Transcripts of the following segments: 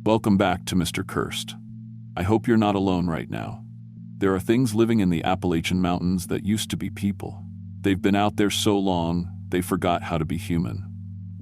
Welcome back to Mr. Cursed. I hope you're not alone right now. There are things living in the Appalachian mountains that used to be people. They've been out there so long, they forgot how to be human.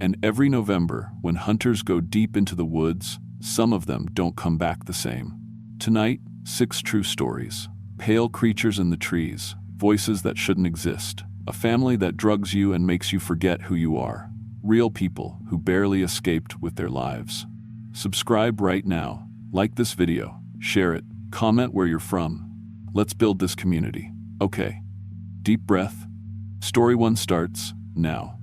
And every November, when hunters go deep into the woods, some of them don't come back the same. Tonight, 6 true stories. Pale creatures in the trees, voices that shouldn't exist, a family that drugs you and makes you forget who you are. Real people who barely escaped with their lives. Subscribe right now, like this video, share it, comment where you're from. Let's build this community. Okay. Deep breath. Story 1 starts now.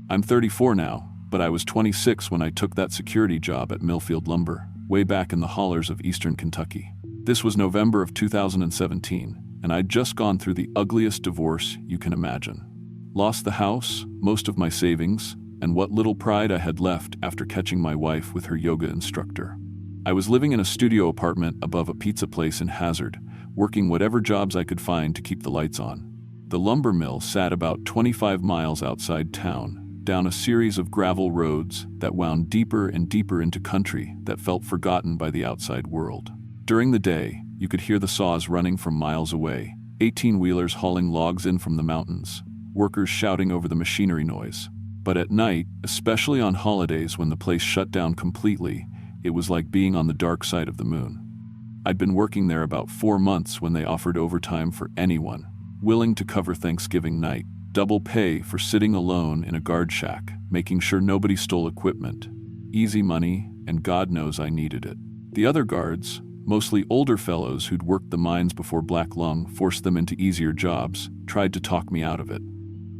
I'm 34 now, but I was 26 when I took that security job at Millfield Lumber, way back in the hollers of eastern Kentucky. This was November of 2017, and I'd just gone through the ugliest divorce you can imagine. Lost the house, most of my savings, and what little pride I had left after catching my wife with her yoga instructor. I was living in a studio apartment above a pizza place in Hazard, working whatever jobs I could find to keep the lights on. The lumber mill sat about 25 miles outside town, down a series of gravel roads that wound deeper and deeper into country that felt forgotten by the outside world. During the day, you could hear the saws running from miles away, 18-wheelers hauling logs in from the mountains, workers shouting over the machinery noise. But at night, especially on holidays when the place shut down completely, it was like being on the dark side of the moon. I'd been working there about 4 months when they offered overtime for anyone willing to cover Thanksgiving night. Double pay for sitting alone in a guard shack, making sure nobody stole equipment. Easy money, and God knows I needed it. The other guards, mostly older fellows who'd worked the mines before Black Lung forced them into easier jobs, tried to talk me out of it.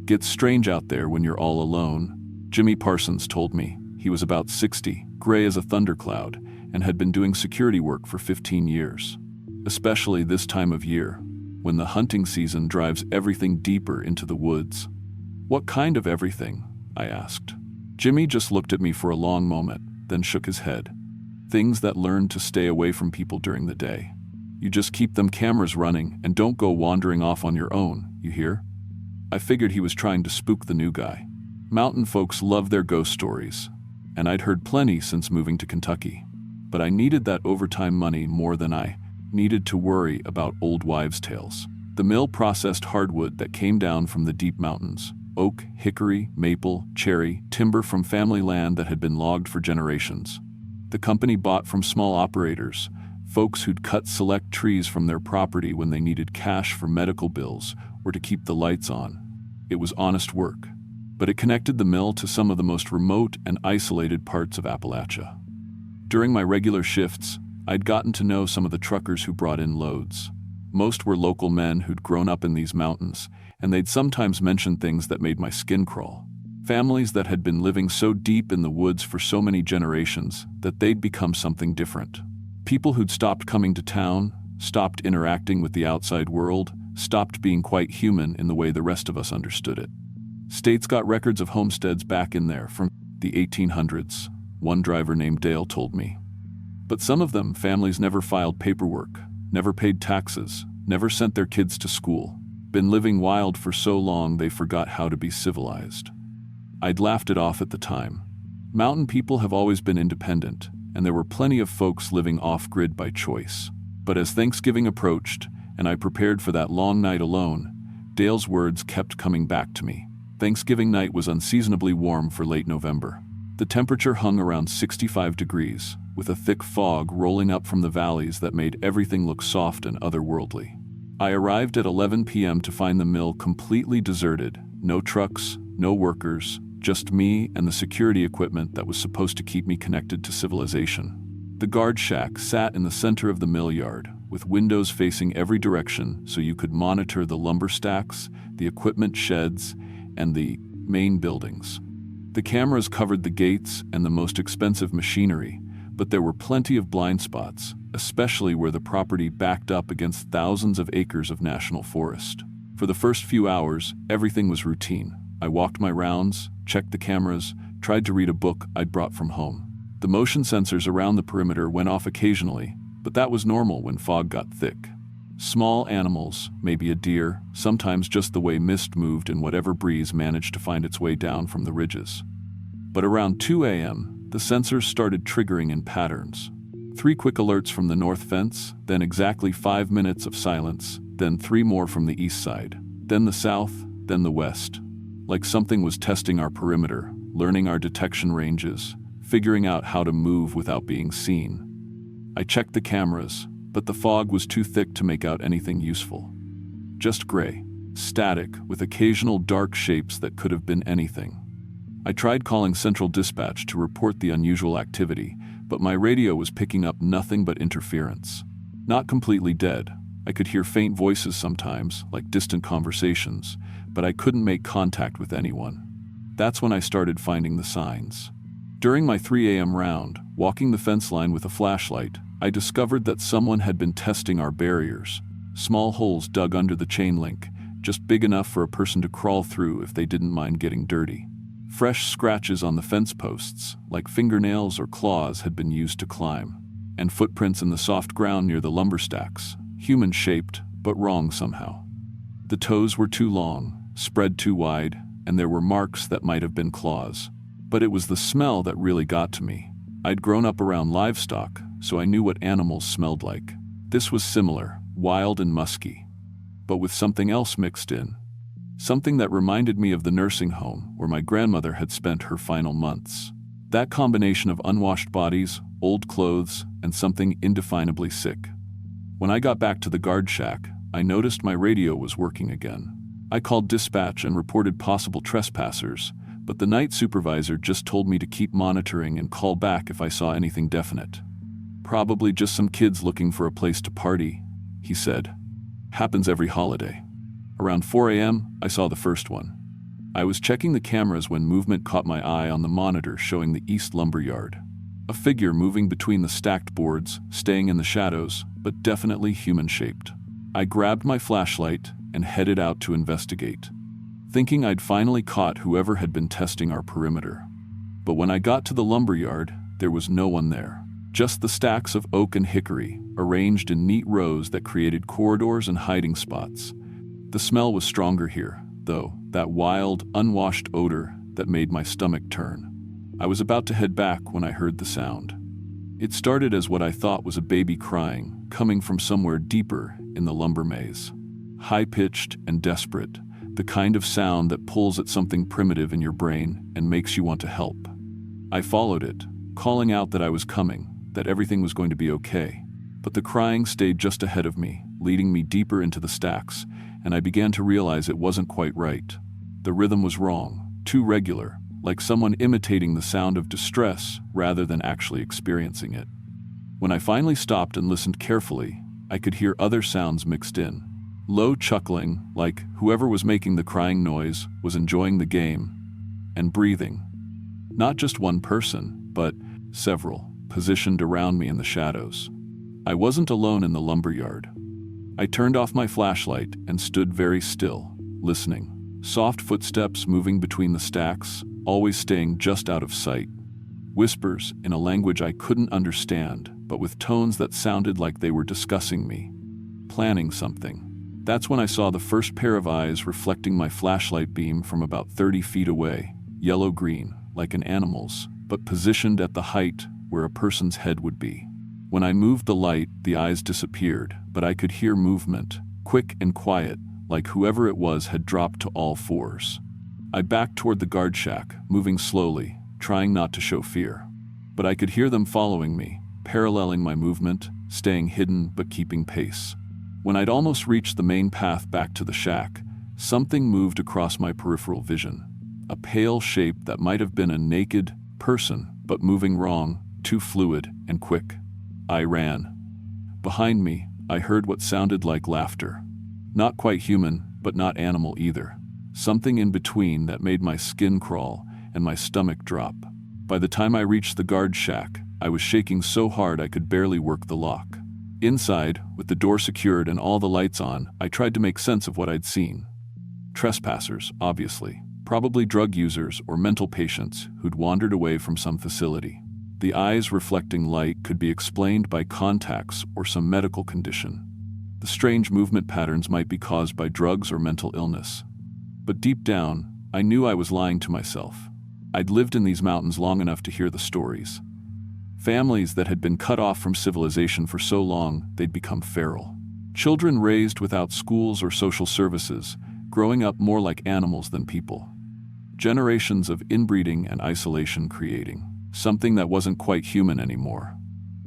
Gets strange out there when you're all alone. Jimmy Parsons told me. He was about 60, gray as a thundercloud, and had been doing security work for 15 years. Especially this time of year, when the hunting season drives everything deeper into the woods. What kind of everything? I asked. Jimmy just looked at me for a long moment, then shook his head. Things that learn to stay away from people during the day. You just keep them cameras running and don't go wandering off on your own, you hear? I figured he was trying to spook the new guy. Mountain folks love their ghost stories, and I'd heard plenty since moving to Kentucky. But I needed that overtime money more than I needed to worry about old wives' tales. The mill processed hardwood that came down from the deep mountains. Oak, hickory, maple, cherry, timber from family land that had been logged for generations. The company bought from small operators, folks who'd cut select trees from their property when they needed cash for medical bills or to keep the lights on. It was honest work, but it connected the mill to some of the most remote and isolated parts of Appalachia. During my regular shifts, I'd gotten to know some of the truckers who brought in loads. Most were local men who'd grown up in these mountains, and they'd sometimes mention things that made my skin crawl. Families that had been living so deep in the woods for so many generations that they'd become something different. People who'd stopped coming to town, stopped interacting with the outside world, stopped being quite human in the way the rest of us understood it. States got records of homesteads back in there from the 1800s, one driver named Dale told me. But some of them, families never filed paperwork, never paid taxes, never sent their kids to school. Been living wild for so long they forgot how to be civilized. I'd laughed it off at the time. Mountain people have always been independent, and there were plenty of folks living off-grid by choice. But as Thanksgiving approached, and I prepared for that long night alone, Dale's words kept coming back to me. Thanksgiving night was unseasonably warm for late November. The temperature hung around 65 degrees, with a thick fog rolling up from the valleys that made everything look soft and otherworldly. I arrived at 11 p.m. to find the mill completely deserted. No trucks, no workers, just me and the security equipment that was supposed to keep me connected to civilization. The guard shack sat in the center of the mill yard, with windows facing every direction so you could monitor the lumber stacks, the equipment sheds, and the main buildings. The cameras covered the gates and the most expensive machinery, but there were plenty of blind spots, especially where the property backed up against thousands of acres of national forest. For the first few hours, everything was routine. I walked my rounds, checked the cameras, tried to read a book I'd brought from home. The motion sensors around the perimeter went off occasionally, but that was normal when fog got thick. Small animals, maybe a deer, sometimes just the way mist moved in whatever breeze managed to find its way down from the ridges. But around 2 a.m., the sensors started triggering in patterns. 3 quick alerts from the north fence, then exactly 5 minutes of silence, then 3 more from the east side, then the south, then the west. Like something was testing our perimeter, learning our detection ranges, figuring out how to move without being seen. I checked the cameras, but the fog was too thick to make out anything useful. Just gray, static, with occasional dark shapes that could have been anything. I tried calling Central Dispatch to report the unusual activity, but my radio was picking up nothing but interference. Not completely dead. I could hear faint voices sometimes, like distant conversations, but I couldn't make contact with anyone. That's when I started finding the signs. During my 3 a.m. round, walking the fence line with a flashlight, I discovered that someone had been testing our barriers. Small holes dug under the chain link, just big enough for a person to crawl through if they didn't mind getting dirty. Fresh scratches on the fence posts, like fingernails or claws, had been used to climb. And footprints in the soft ground near the lumber stacks, human-shaped, but wrong somehow. The toes were too long, spread too wide, and there were marks that might have been claws. But it was the smell that really got to me. I'd grown up around livestock, so I knew what animals smelled like. This was similar, wild and musky, but with something else mixed in. Something that reminded me of the nursing home where my grandmother had spent her final months. That combination of unwashed bodies, old clothes, and something indefinably sick. When I got back to the guard shack, I noticed my radio was working again. I called dispatch and reported possible trespassers, but the night supervisor just told me to keep monitoring and call back if I saw anything definite. "Probably just some kids looking for a place to party," he said. "Happens every holiday." Around 4 a.m., I saw the first one. I was checking the cameras when movement caught my eye on the monitor showing the east lumber yard. A figure moving between the stacked boards, staying in the shadows, but definitely human-shaped. I grabbed my flashlight and headed out to investigate, thinking I'd finally caught whoever had been testing our perimeter. But when I got to the lumber yard, there was no one there. Just the stacks of oak and hickory, arranged in neat rows that created corridors and hiding spots. The smell was stronger here, though, that wild, unwashed odor that made my stomach turn. I was about to head back when I heard the sound. It started as what I thought was a baby crying, coming from somewhere deeper in the lumber maze. High-pitched and desperate, the kind of sound that pulls at something primitive in your brain and makes you want to help. I followed it, calling out that I was coming, that everything was going to be okay. But the crying stayed just ahead of me, leading me deeper into the stacks, and I began to realize it wasn't quite right. The rhythm was wrong, too regular, like someone imitating the sound of distress rather than actually experiencing it. When I finally stopped and listened carefully, I could hear other sounds mixed in. Low chuckling, like whoever was making the crying noise was enjoying the game, and breathing. Not just one person, but several, positioned around me in the shadows. I wasn't alone in the lumberyard. I turned off my flashlight and stood very still, listening. Soft footsteps moving between the stacks, always staying just out of sight. Whispers in a language I couldn't understand, but with tones that sounded like they were discussing me, planning something. That's when I saw the first pair of eyes reflecting my flashlight beam from about 30 feet away, yellow-green, like an animal's, but positioned at the height where a person's head would be. When I moved the light, the eyes disappeared, but I could hear movement, quick and quiet, like whoever it was had dropped to all fours. I backed toward the guard shack, moving slowly, trying not to show fear. But I could hear them following me, paralleling my movement, staying hidden but keeping pace. When I'd almost reached the main path back to the shack, something moved across my peripheral vision. A pale shape that might have been a naked person, but moving wrong, too fluid and quick. I ran. Behind me, I heard what sounded like laughter. Not quite human, but not animal either. Something in between that made my skin crawl and my stomach drop. By the time I reached the guard shack, I was shaking so hard I could barely work the lock. Inside, with the door secured and all the lights on, I tried to make sense of what I'd seen. Trespassers, obviously. Probably drug users or mental patients who'd wandered away from some facility. The eyes reflecting light could be explained by contacts or some medical condition. The strange movement patterns might be caused by drugs or mental illness. But deep down, I knew I was lying to myself. I'd lived in these mountains long enough to hear the stories. Families that had been cut off from civilization for so long they'd become feral. Children raised without schools or social services, growing up more like animals than people. Generations of inbreeding and isolation creating something that wasn't quite human anymore.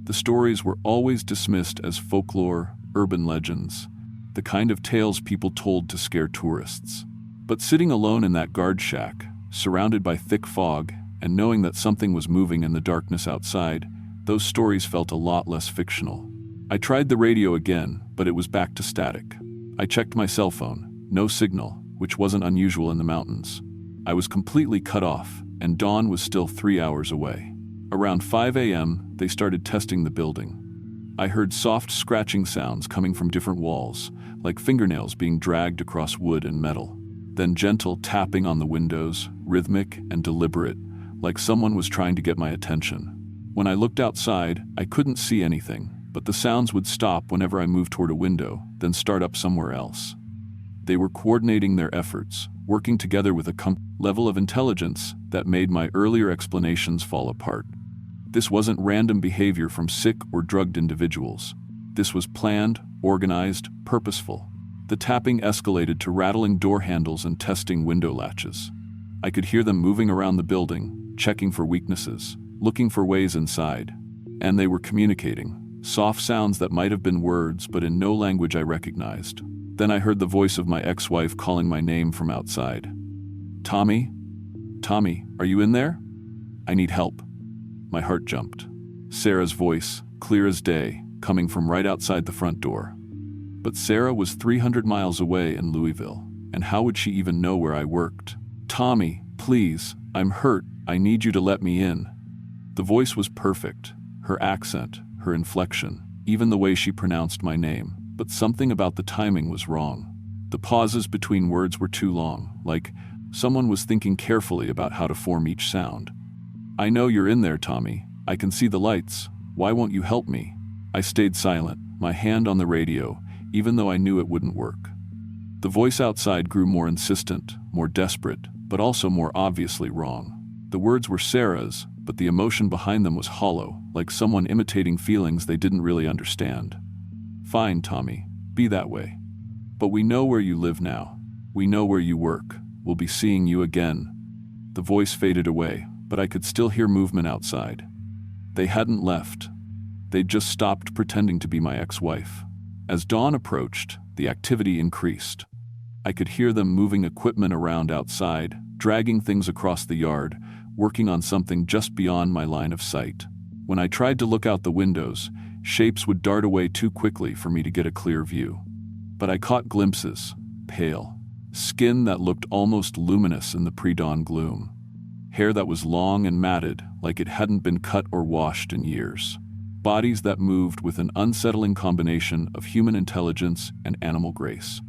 The stories were always dismissed as folklore, urban legends, the kind of tales people told to scare tourists. But sitting alone in that guard shack, surrounded by thick fog, and knowing that something was moving in the darkness outside, those stories felt a lot less fictional. I tried the radio again, but it was back to static. I checked my cell phone, no signal, which wasn't unusual in the mountains. I was completely cut off, and dawn was still 3 hours away. Around 5 a.m., they started testing the building. I heard soft scratching sounds coming from different walls, like fingernails being dragged across wood and metal. Then gentle tapping on the windows, rhythmic and deliberate, like someone was trying to get my attention. When I looked outside, I couldn't see anything, but the sounds would stop whenever I moved toward a window, then start up somewhere else. They were coordinating their efforts, working together with a level of intelligence that made my earlier explanations fall apart. This wasn't random behavior from sick or drugged individuals. This was planned, organized, purposeful. The tapping escalated to rattling door handles and testing window latches. I could hear them moving around the building, checking for weaknesses, looking for ways inside. And they were communicating, soft sounds that might have been words but in no language I recognized. Then I heard the voice of my ex-wife calling my name from outside. "Tommy? Tommy, are you in there? I need help." My heart jumped. Sarah's voice, clear as day, coming from right outside the front door. But Sarah was 300 miles away in Louisville, and how would she even know where I worked? "Tommy, please, I'm hurt. I need you to let me in." The voice was perfect, her accent, her inflection, even the way she pronounced my name, but something about the timing was wrong. The pauses between words were too long, like someone was thinking carefully about how to form each sound. "I know you're in there, Tommy. I can see the lights. Why won't you help me?" I stayed silent, my hand on the radio, even though I knew it wouldn't work. The voice outside grew more insistent, more desperate, but also more obviously wrong. The words were Sarah's, but the emotion behind them was hollow, like someone imitating feelings they didn't really understand. "Fine, Tommy, be that way. But we know where you live now. We know where you work. We'll be seeing you again." The voice faded away, but I could still hear movement outside. They hadn't left. They'd just stopped pretending to be my ex-wife. As dawn approached, the activity increased. I could hear them moving equipment around outside, dragging things across the yard, working on something just beyond my line of sight. When I tried to look out the windows, shapes would dart away too quickly for me to get a clear view. But I caught glimpses, pale, skin that looked almost luminous in the pre-dawn gloom, hair that was long and matted like it hadn't been cut or washed in years, bodies that moved with an unsettling combination of human intelligence and animal grace.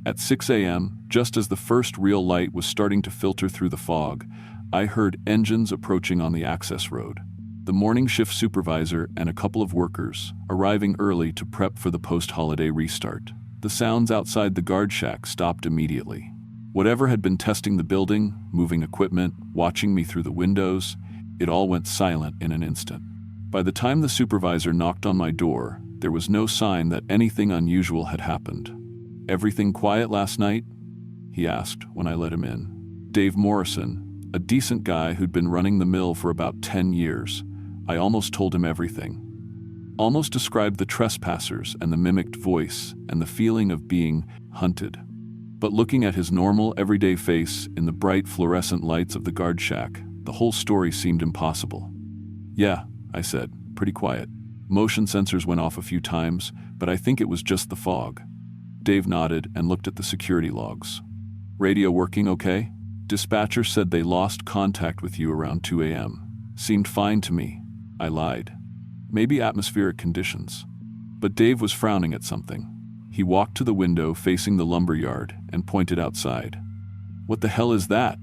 At 6 a.m., just as the first real light was starting to filter through the fog, I heard engines approaching on the access road. The morning shift supervisor and a couple of workers, arriving early to prep for the post-holiday restart. The sounds outside the guard shack stopped immediately. Whatever had been testing the building, moving equipment, watching me through the windows, it all went silent in an instant. By the time the supervisor knocked on my door, there was no sign that anything unusual had happened. "Everything quiet last night?" he asked when I let him in. Dave Morrison, a decent guy who'd been running the mill for about 10 years, I almost told him everything. Almost described the trespassers and the mimicked voice and the feeling of being hunted. But looking at his normal, everyday face in the bright fluorescent lights of the guard shack, the whole story seemed impossible. "Yeah," I said, pretty quiet. "Motion sensors went off a few times, but I think it was just the fog." Dave nodded and looked at the security logs. "Radio working okay? Dispatcher said they lost contact with you around 2 a.m. Seemed fine to me." I lied. "Maybe atmospheric conditions." But Dave was frowning at something. He walked to the window facing the lumber yard and pointed outside. "What the hell is that?"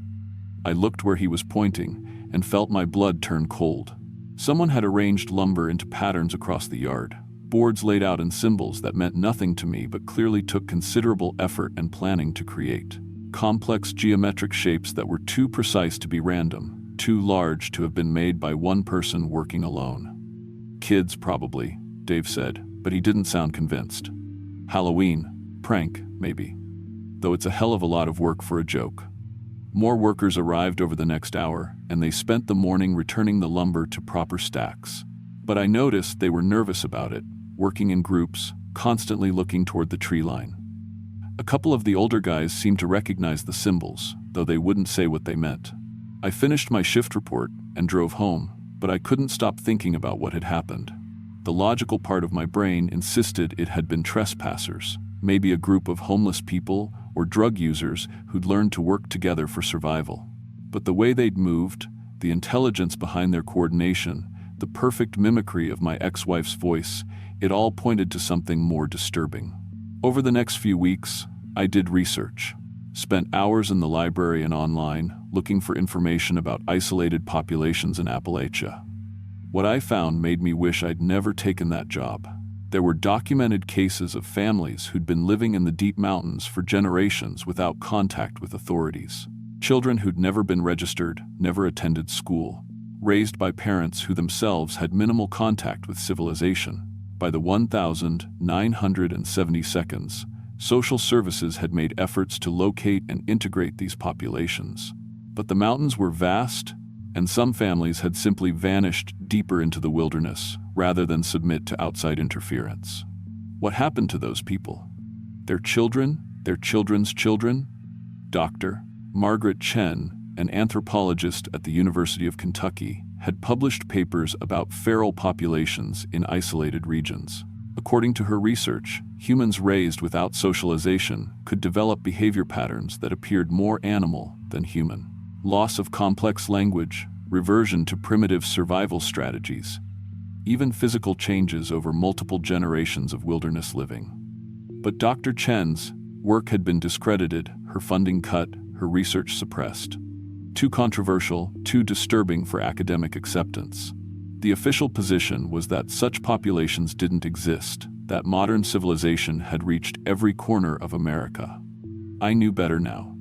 I looked where he was pointing and felt my blood turn cold. Someone had arranged lumber into patterns across the yard, boards laid out in symbols that meant nothing to me but clearly took considerable effort and planning to create. Complex geometric shapes that were too precise to be random, too large to have been made by one person working alone. Kids, probably, Dave said, but he didn't sound convinced. Halloween, prank, maybe. Though it's a hell of a lot of work for a joke. More workers arrived over the next hour, and they spent the morning returning the lumber to proper stacks. But I noticed they were nervous about it, working in groups, constantly looking toward the tree line. A couple of the older guys seemed to recognize the symbols, though they wouldn't say what they meant. I finished my shift report and drove home, but I couldn't stop thinking about what had happened. The logical part of my brain insisted it had been trespassers, maybe a group of homeless people or drug users who'd learned to work together for survival. But the way they'd moved, the intelligence behind their coordination, the perfect mimicry of my ex-wife's voice, it all pointed to something more disturbing. Over the next few weeks, I did research. Spent hours in the library and online, looking for information about isolated populations in Appalachia. What I found made me wish I'd never taken that job. There were documented cases of families who'd been living in the deep mountains for generations without contact with authorities. Children who'd never been registered, never attended school, raised by parents who themselves had minimal contact with civilization. By the 1972nd, social services had made efforts to locate and integrate these populations. But the mountains were vast, and some families had simply vanished deeper into the wilderness rather than submit to outside interference. What happened to those people? Their children? Their children's children? Dr. Margaret Chen, an anthropologist at the University of Kentucky, had published papers about feral populations in isolated regions. According to her research, humans raised without socialization could develop behavior patterns that appeared more animal than human. Loss of complex language, reversion to primitive survival strategies, even physical changes over multiple generations of wilderness living. But Dr. Chen's work had been discredited, her funding cut, her research suppressed. Too controversial, too disturbing for academic acceptance. The official position was that such populations didn't exist, that modern civilization had reached every corner of America. I knew better now.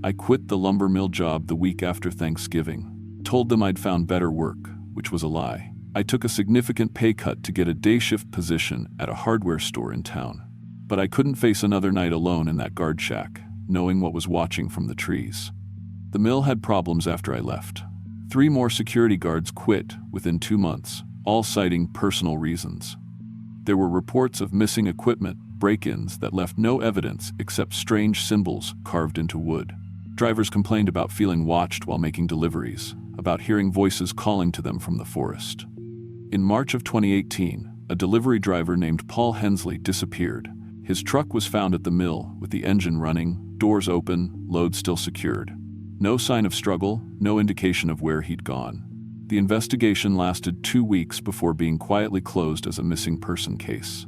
I quit the lumber mill job the week after Thanksgiving, told them I'd found better work, which was a lie. I took a significant pay cut to get a day shift position at a hardware store in town. But I couldn't face another night alone in that guard shack, knowing what was watching from the trees. The mill had problems after I left. 3 more security guards quit within 2 months, all citing personal reasons. There were reports of missing equipment, break-ins that left no evidence except strange symbols carved into wood. Drivers complained about feeling watched while making deliveries, about hearing voices calling to them from the forest. In March of 2018, a delivery driver named Paul Hensley disappeared. His truck was found at the mill with the engine running, doors open, load still secured. No sign of struggle, no indication of where he'd gone. The investigation lasted 2 weeks before being quietly closed as a missing person case.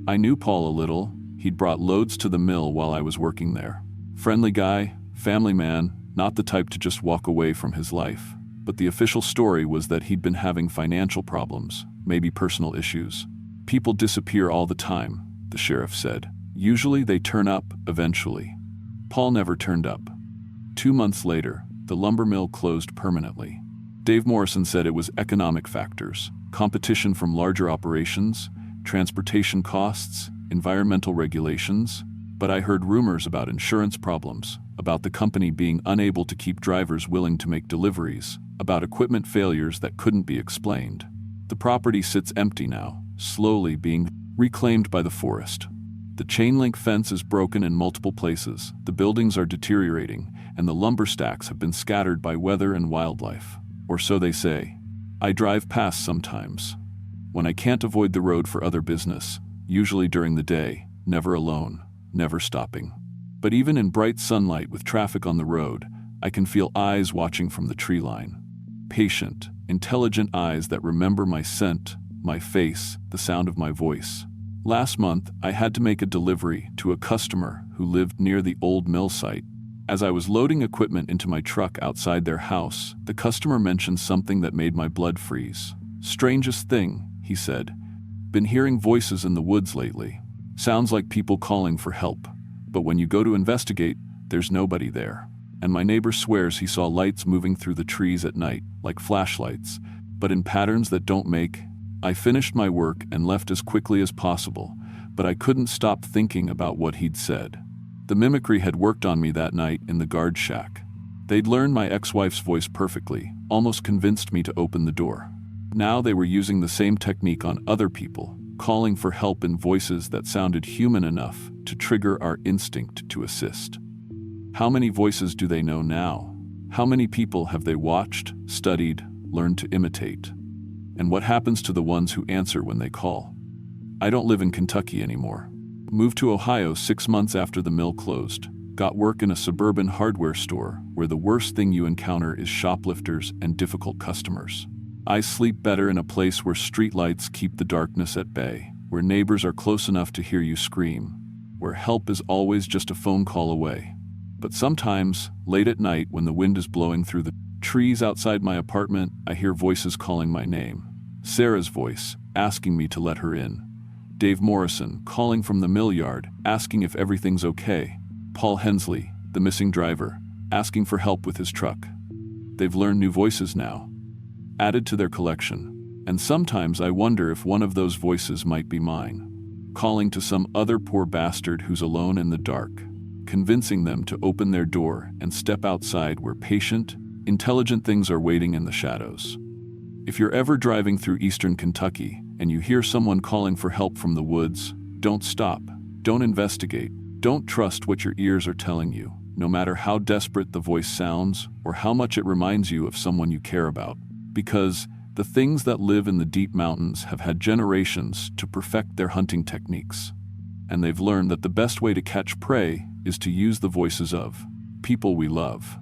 I knew Paul a little. He'd brought loads to the mill while I was working there. Friendly guy, family man, not the type to just walk away from his life. But the official story was that he'd been having financial problems, maybe personal issues. People disappear all the time, the sheriff said. Usually they turn up, eventually. Paul never turned up. 2 months later, the lumber mill closed permanently. Dave Morrison said it was economic factors, competition from larger operations, transportation costs, environmental regulations. But I heard rumors about insurance problems, about the company being unable to keep drivers willing to make deliveries, about equipment failures that couldn't be explained. The property sits empty now, slowly being reclaimed by the forest. The chain-link fence is broken in multiple places, the buildings are deteriorating, and the lumber stacks have been scattered by weather and wildlife. Or so they say. I drive past sometimes. When I can't avoid the road for other business, usually during the day, never alone, never stopping. But even in bright sunlight with traffic on the road, I can feel eyes watching from the tree line. Patient, intelligent eyes that remember my scent, my face, the sound of my voice. Last month, I had to make a delivery to a customer who lived near the old mill site. As I was loading equipment into my truck outside their house, the customer mentioned something that made my blood freeze. "Strangest thing," he said. Been hearing voices in the woods lately. Sounds like people calling for help. But when you go to investigate, there's nobody there. And my neighbor swears he saw lights moving through the trees at night, like flashlights, but in patterns that don't make. I finished my work and left as quickly as possible, but I couldn't stop thinking about what he'd said. The mimicry had worked on me that night in the guard shack. They'd learned my ex-wife's voice perfectly, almost convinced me to open the door. Now they were using the same technique on other people, calling for help in voices that sounded human enough to trigger our instinct to assist. How many voices do they know now? How many people have they watched, studied, learned to imitate? And what happens to the ones who answer when they call? I don't live in Kentucky anymore. Moved to Ohio 6 months after the mill closed. Got work in a suburban hardware store where the worst thing you encounter is shoplifters and difficult customers. I sleep better in a place where streetlights keep the darkness at bay, where neighbors are close enough to hear you scream, where help is always just a phone call away. But sometimes, late at night when the wind is blowing through the trees outside my apartment, I hear voices calling my name. Sarah's voice, asking me to let her in. Dave Morrison, calling from the mill yard, asking if everything's okay. Paul Hensley, the missing driver, asking for help with his truck. They've learned new voices now, added to their collection, and sometimes I wonder if one of those voices might be mine, calling to some other poor bastard who's alone in the dark, convincing them to open their door and step outside where patient, intelligent things are waiting in the shadows. If you're ever driving through eastern Kentucky and you hear someone calling for help from the woods, don't stop, don't investigate, don't trust what your ears are telling you, no matter how desperate the voice sounds or how much it reminds you of someone you care about. Because the things that live in the deep mountains have had generations to perfect their hunting techniques. And they've learned that the best way to catch prey is to use the voices of people we love.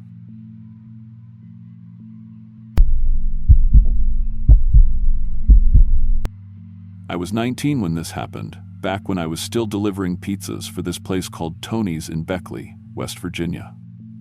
I was 19 when this happened, back when I was still delivering pizzas for this place called Tony's in Beckley, West Virginia.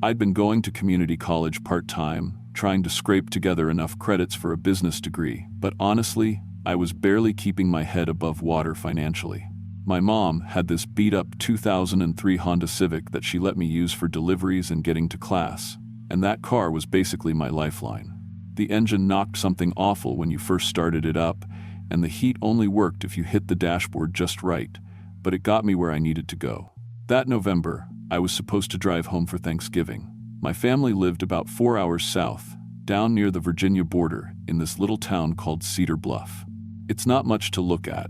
I'd been going to community college part-time, trying to scrape together enough credits for a business degree, but honestly, I was barely keeping my head above water financially. My mom had this beat-up 2003 Honda Civic that she let me use for deliveries and getting to class, and that car was basically my lifeline. The engine knocked something awful when you first started it up, and the heat only worked if you hit the dashboard just right, but it got me where I needed to go. That November, I was supposed to drive home for Thanksgiving. My family lived about 4 hours south, down near the Virginia border, in this little town called Cedar Bluff. It's not much to look at.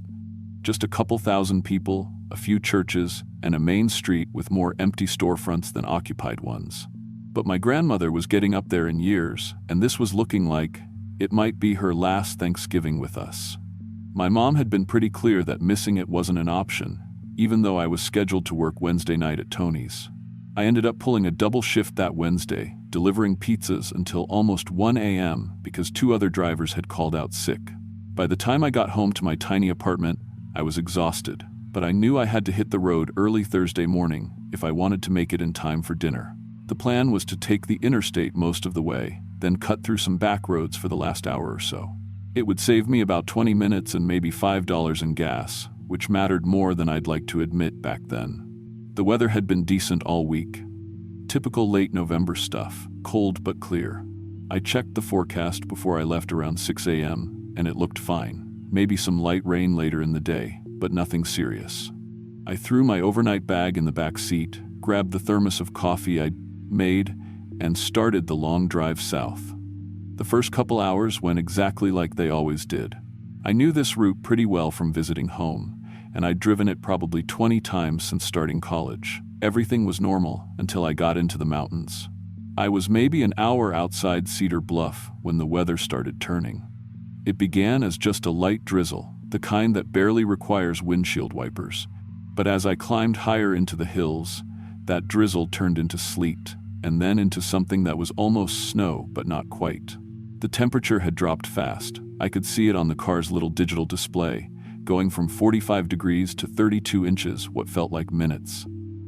Just a couple thousand people, a few churches, and a main street with more empty storefronts than occupied ones. But my grandmother was getting up there in years, and this was looking like it might be her last Thanksgiving with us. My mom had been pretty clear that missing it wasn't an option, even though I was scheduled to work Wednesday night at Tony's. I ended up pulling a double shift that Wednesday, delivering pizzas until almost 1 a.m. because 2 other drivers had called out sick. By the time I got home to my tiny apartment, I was exhausted, but I knew I had to hit the road early Thursday morning if I wanted to make it in time for dinner. The plan was to take the interstate most of the way, then cut through some back roads for the last hour or so. It would save me about 20 minutes and maybe $5 in gas, which mattered more than I'd like to admit back then. The weather had been decent all week. Typical late November stuff, cold but clear. I checked the forecast before I left around 6 a.m., and it looked fine. Maybe some light rain later in the day, but nothing serious. I threw my overnight bag in the back seat, grabbed the thermos of coffee I'd made, and started the long drive south. The first couple hours went exactly like they always did. I knew this route pretty well from visiting home, and I'd driven it probably 20 times since starting college. Everything was normal until I got into the mountains. I was maybe an hour outside Cedar Bluff when the weather started turning. It began as just a light drizzle, the kind that barely requires windshield wipers. But as I climbed higher into the hills, that drizzle turned into sleet, and then into something that was almost snow, but not quite. The temperature had dropped fast. I could see it on the car's little digital display, going from 45 degrees to 32 inches, what felt like minutes.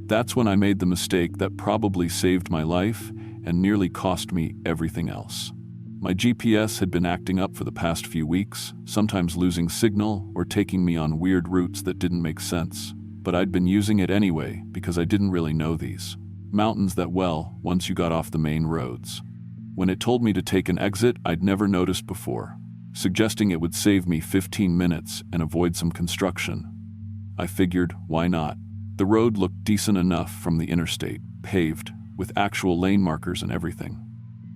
That's when I made the mistake that probably saved my life and nearly cost me everything else. My GPS had been acting up for the past few weeks, sometimes losing signal or taking me on weird routes that didn't make sense. But I'd been using it anyway because I didn't really know these mountains that well once you got off the main roads. When it told me to take an exit I'd never noticed before, suggesting it would save me 15 minutes and avoid some construction, I figured, why not? The road looked decent enough from the interstate, paved, with actual lane markers and everything.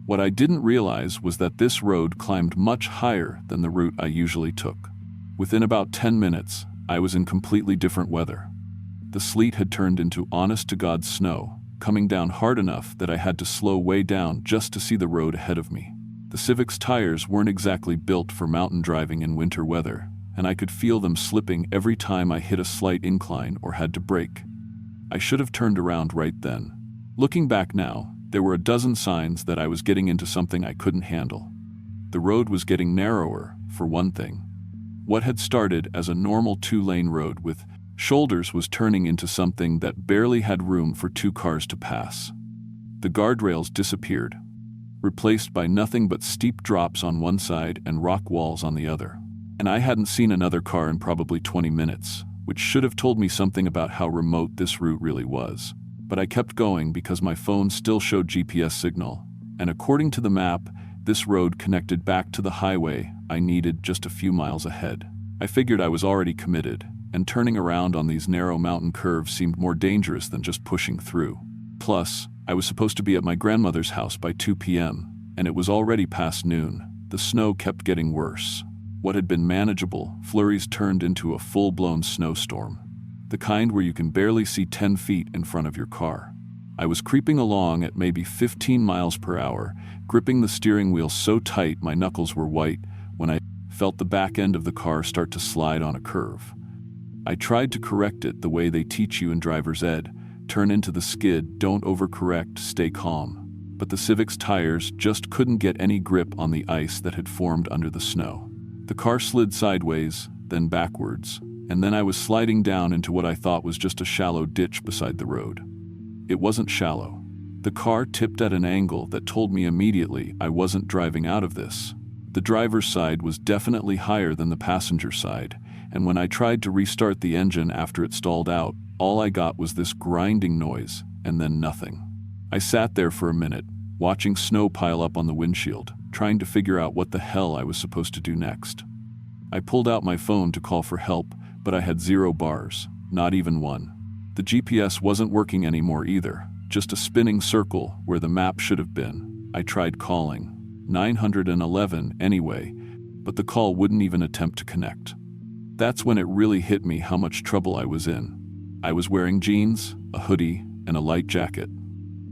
What I didn't realize was that this road climbed much higher than the route I usually took. Within about 10 minutes, I was in completely different weather. The sleet had turned into honest-to-God snow, coming down hard enough that I had to slow way down just to see the road ahead of me. The Civic's tires weren't exactly built for mountain driving in winter weather, and I could feel them slipping every time I hit a slight incline or had to brake. I should have turned around right then. Looking back now, there were a dozen signs that I was getting into something I couldn't handle. The road was getting narrower, for one thing. What had started as a normal two-lane road with shoulders was turning into something that barely had room for two cars to pass. The guardrails disappeared, replaced by nothing but steep drops on one side and rock walls on the other. And I hadn't seen another car in probably 20 minutes, which should have told me something about how remote this route really was. But I kept going because my phone still showed GPS signal, and according to the map, this road connected back to the highway I needed just a few miles ahead. I figured I was already committed, and turning around on these narrow mountain curves seemed more dangerous than just pushing through. Plus, I was supposed to be at my grandmother's house by 2 p.m., and it was already past noon. The snow kept getting worse. What had been manageable flurries turned into a full-blown snowstorm. The kind where you can barely see 10 feet in front of your car. I was creeping along at maybe 15 miles per hour, gripping the steering wheel so tight my knuckles were white when I felt the back end of the car start to slide on a curve. I tried to correct it the way they teach you in driver's ed: turn into the skid, don't overcorrect, stay calm. But the Civic's tires just couldn't get any grip on the ice that had formed under the snow. The car slid sideways, then backwards, and then I was sliding down into what I thought was just a shallow ditch beside the road. It wasn't shallow. The car tipped at an angle that told me immediately I wasn't driving out of this. The driver's side was definitely higher than the passenger side, and when I tried to restart the engine after it stalled out, all I got was this grinding noise, and then nothing. I sat there for a minute, watching snow pile up on the windshield, trying to figure out what the hell I was supposed to do next. I pulled out my phone to call for help, but I had 0 bars, not even one. The GPS wasn't working anymore either, just a spinning circle where the map should have been. I tried calling 911 anyway, but the call wouldn't even attempt to connect. That's when it really hit me how much trouble I was in. I was wearing jeans, a hoodie, and a light jacket.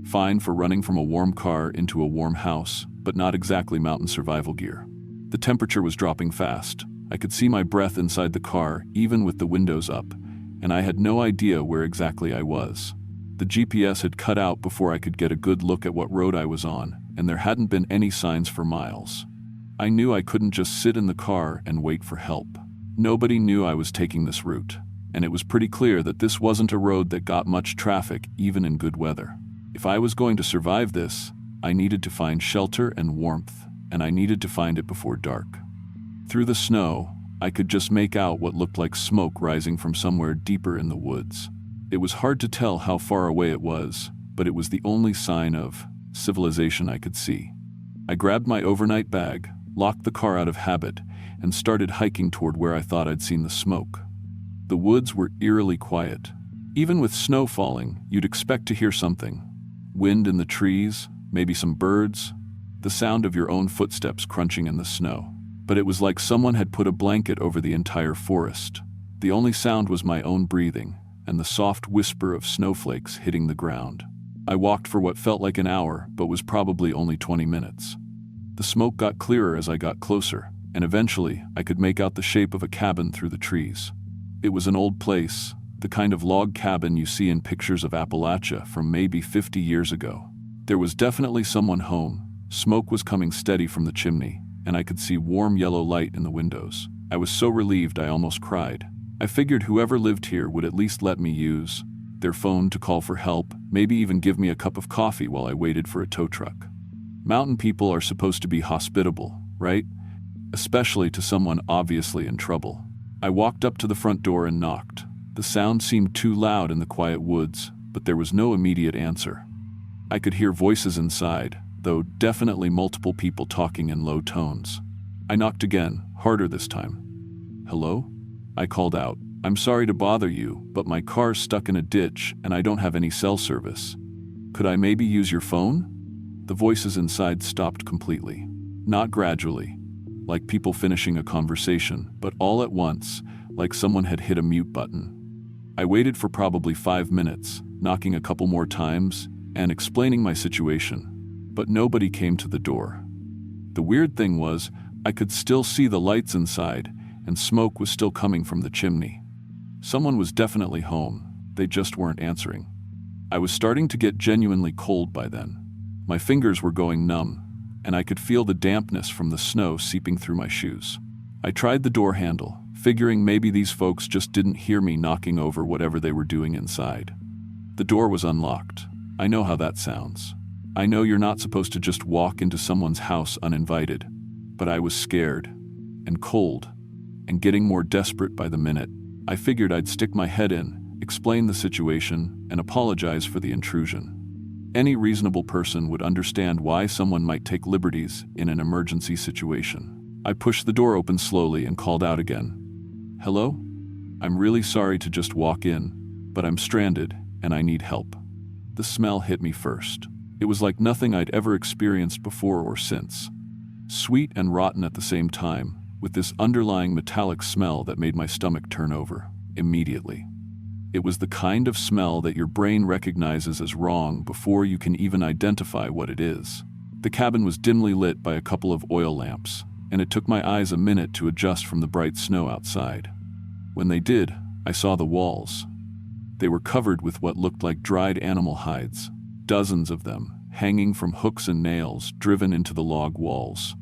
Fine for running from a warm car into a warm house, but not exactly mountain survival gear. The temperature was dropping fast. I could see my breath inside the car, even with the windows up, and I had no idea where exactly I was. The GPS had cut out before I could get a good look at what road I was on, and there hadn't been any signs for miles. I knew I couldn't just sit in the car and wait for help. Nobody knew I was taking this route, and it was pretty clear that this wasn't a road that got much traffic, even in good weather. If I was going to survive this, I needed to find shelter and warmth, and I needed to find it before dark. Through the snow, I could just make out what looked like smoke rising from somewhere deeper in the woods. It was hard to tell how far away it was, but it was the only sign of civilization I could see. I grabbed my overnight bag, locked the car out of habit, and started hiking toward where I thought I'd seen the smoke. The woods were eerily quiet. Even with snow falling, you'd expect to hear something. Wind in the trees, maybe some birds, the sound of your own footsteps crunching in the snow. But it was like someone had put a blanket over the entire forest. The only sound was my own breathing, and the soft whisper of snowflakes hitting the ground. I walked for what felt like an hour, but was probably only 20 minutes. The smoke got clearer as I got closer, and eventually I could make out the shape of a cabin through the trees. It was an old place, the kind of log cabin you see in pictures of Appalachia from maybe 50 years ago. There was definitely someone home. Smoke was coming steady from the chimney, and I could see warm yellow light in the windows. I was so relieved I almost cried. I figured whoever lived here would at least let me use their phone to call for help, maybe even give me a cup of coffee while I waited for a tow truck. Mountain people are supposed to be hospitable, right? Especially to someone obviously in trouble. I walked up to the front door and knocked. The sound seemed too loud in the quiet woods, but there was no immediate answer. I could hear voices inside, though definitely multiple people talking in low tones. I knocked again, harder this time. "Hello?" I called out. "I'm sorry to bother you, but my car's stuck in a ditch and I don't have any cell service. Could I maybe use your phone?" The voices inside stopped completely. Not gradually, like people finishing a conversation, but all at once, like someone had hit a mute button. I waited for probably 5 minutes, knocking a couple more times and explaining my situation, but nobody came to the door. The weird thing was, I could still see the lights inside, and smoke was still coming from the chimney. Someone was definitely home, they just weren't answering. I was starting to get genuinely cold by then. My fingers were going numb, and I could feel the dampness from the snow seeping through my shoes. I tried the door handle, figuring maybe these folks just didn't hear me knocking over whatever they were doing inside. The door was unlocked. I know how that sounds. I know you're not supposed to just walk into someone's house uninvited, but I was scared, and cold, and getting more desperate by the minute. I figured I'd stick my head in, explain the situation, and apologize for the intrusion. Any reasonable person would understand why someone might take liberties in an emergency situation. I pushed the door open slowly and called out again. "Hello? I'm really sorry to just walk in, but I'm stranded and I need help." The smell hit me first. It was like nothing I'd ever experienced before or since. Sweet and rotten at the same time, with this underlying metallic smell that made my stomach turn over immediately. It was the kind of smell that your brain recognizes as wrong before you can even identify what it is. The cabin was dimly lit by a couple of oil lamps, and it took my eyes a minute to adjust from the bright snow outside. When they did, I saw the walls. They were covered with what looked like dried animal hides, dozens of them, hanging from hooks and nails driven into the log walls.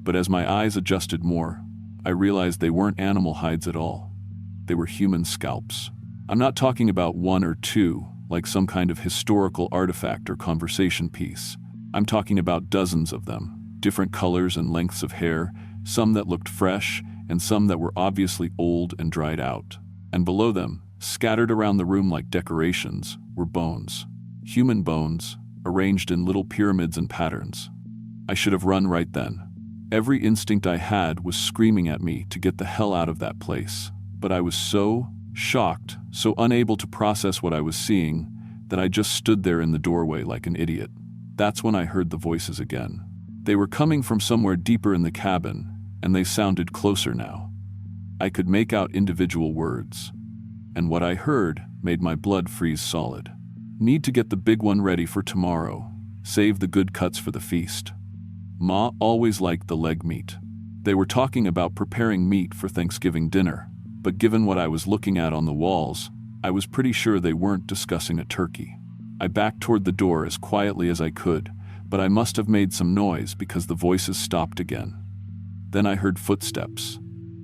But as my eyes adjusted more, I realized they weren't animal hides at all. They were human scalps. I'm not talking about one or two, like some kind of historical artifact or conversation piece. I'm talking about dozens of them, different colors and lengths of hair, some that looked fresh and some that were obviously old and dried out. And below them, scattered around the room like decorations, were bones. Human bones, arranged in little pyramids and patterns. I should have run right then. Every instinct I had was screaming at me to get the hell out of that place. But I was so shocked, so unable to process what I was seeing, that I just stood there in the doorway like an idiot. That's when I heard the voices again. They were coming from somewhere deeper in the cabin, and they sounded closer now. I could make out individual words. And what I heard made my blood freeze solid. Need to get the big one ready for tomorrow. Save the good cuts for the feast. Ma always liked the leg meat. They were talking about preparing meat for Thanksgiving dinner. But given what I was looking at on the walls, I was pretty sure they weren't discussing a turkey. I backed toward the door as quietly as I could, but I must have made some noise because the voices stopped again. Then I heard footsteps,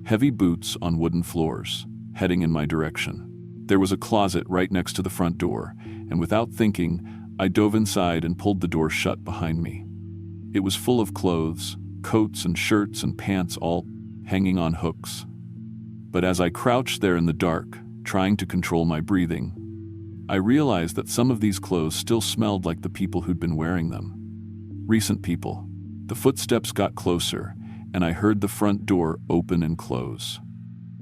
heavy boots on wooden floors, heading in my direction. There was a closet right next to the front door, and without thinking, I dove inside and pulled the door shut behind me. It was full of clothes, coats and shirts and pants all hanging on hooks. But as I crouched there in the dark, trying to control my breathing, I realized that some of these clothes still smelled like the people who'd been wearing them. Recent people. The footsteps got closer, and I heard the front door open and close.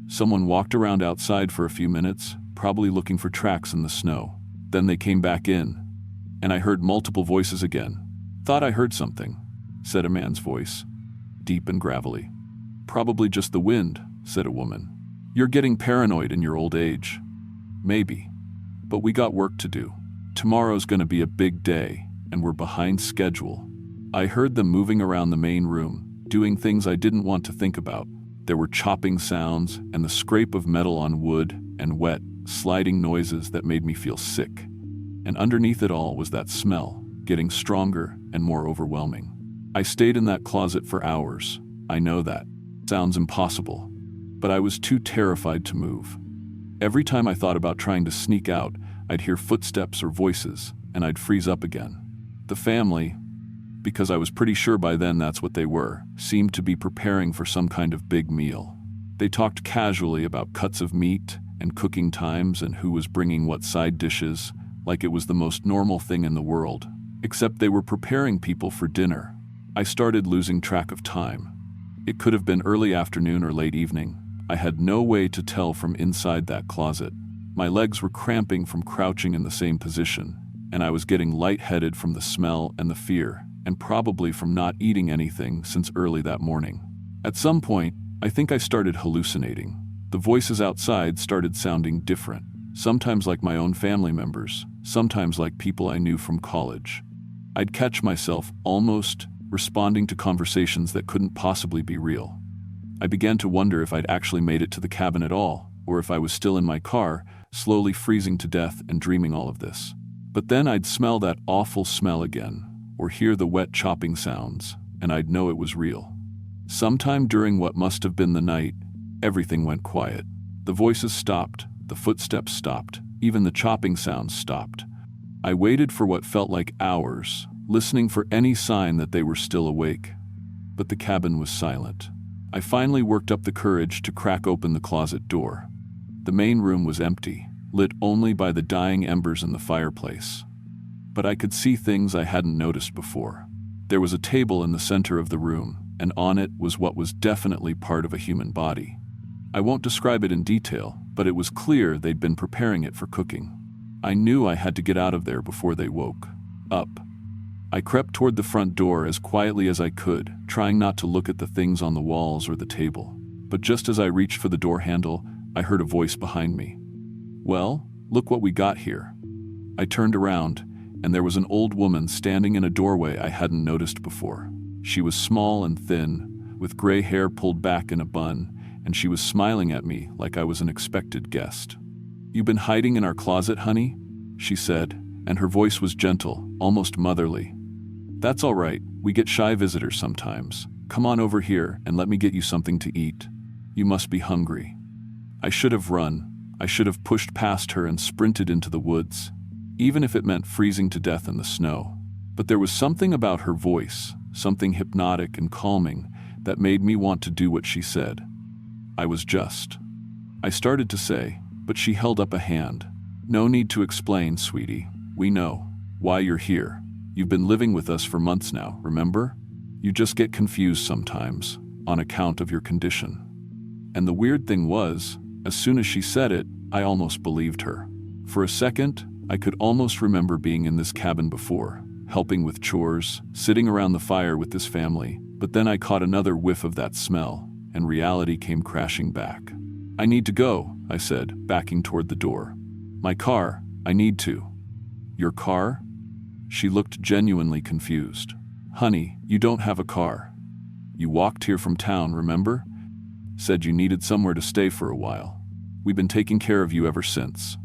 Someone walked around outside for a few minutes, probably looking for tracks in the snow. Then they came back in, and I heard multiple voices again. "Thought I heard something," said a man's voice, deep and gravelly. "Probably just the wind," said a woman. "You're getting paranoid in your old age." "Maybe. But we got work to do. Tomorrow's gonna be a big day, and we're behind schedule." I heard them moving around the main room, doing things I didn't want to think about. There were chopping sounds and the scrape of metal on wood and wet, sliding noises that made me feel sick. And underneath it all was that smell, getting stronger and more overwhelming. I stayed in that closet for hours. I know that. Sounds impossible. But I was too terrified to move. Every time I thought about trying to sneak out, I'd hear footsteps or voices, and I'd freeze up again. The family, because I was pretty sure by then that's what they were, seemed to be preparing for some kind of big meal. They talked casually about cuts of meat and cooking times and who was bringing what side dishes, like it was the most normal thing in the world, except they were preparing people for dinner. I started losing track of time. It could have been early afternoon or late evening. I had no way to tell from inside that closet. My legs were cramping from crouching in the same position, and I was getting lightheaded from the smell and the fear, and probably from not eating anything since early that morning. At some point, I think I started hallucinating. The voices outside started sounding different, sometimes like my own family members, sometimes like people I knew from college. I'd catch myself almost responding to conversations that couldn't possibly be real. I began to wonder if I'd actually made it to the cabin at all, or if I was still in my car, slowly freezing to death and dreaming all of this. But then I'd smell that awful smell again, or hear the wet chopping sounds, and I'd know it was real. Sometime during what must have been the night, everything went quiet. The voices stopped, the footsteps stopped, even the chopping sounds stopped. I waited for what felt like hours, listening for any sign that they were still awake. But the cabin was silent. I finally worked up the courage to crack open the closet door. The main room was empty, lit only by the dying embers in the fireplace. But I could see things I hadn't noticed before. There was a table in the center of the room, and on it was what was definitely part of a human body. I won't describe it in detail, but it was clear they'd been preparing it for cooking. I knew I had to get out of there before they woke up. I crept toward the front door as quietly as I could, trying not to look at the things on the walls or the table. But just as I reached for the door handle, I heard a voice behind me. "Well, look what we got here." I turned around, and there was an old woman standing in a doorway I hadn't noticed before. She was small and thin, with gray hair pulled back in a bun, and she was smiling at me like I was an expected guest. "You been hiding in our closet, honey?" she said, and her voice was gentle, almost motherly. "That's all right, we get shy visitors sometimes. Come on over here and let me get you something to eat. You must be hungry." I should have run. I should have pushed past her and sprinted into the woods, even if it meant freezing to death in the snow. But there was something about her voice, something hypnotic and calming, that made me want to do what she said. I started to say, but she held up a hand. "No need to explain, sweetie. We know why you're here. You've been living with us for months now, remember? You just get confused sometimes, on account of your condition." And the weird thing was, as soon as she said it, I almost believed her. For a second, I could almost remember being in this cabin before, helping with chores, sitting around the fire with this family, but then I caught another whiff of that smell, and reality came crashing back. "I need to go," I said, backing toward the door. "My car, I need to." "Your car?" She looked genuinely confused. "Honey, you don't have a car. You walked here from town, remember? Said you needed somewhere to stay for a while. We've been taking care of you ever since."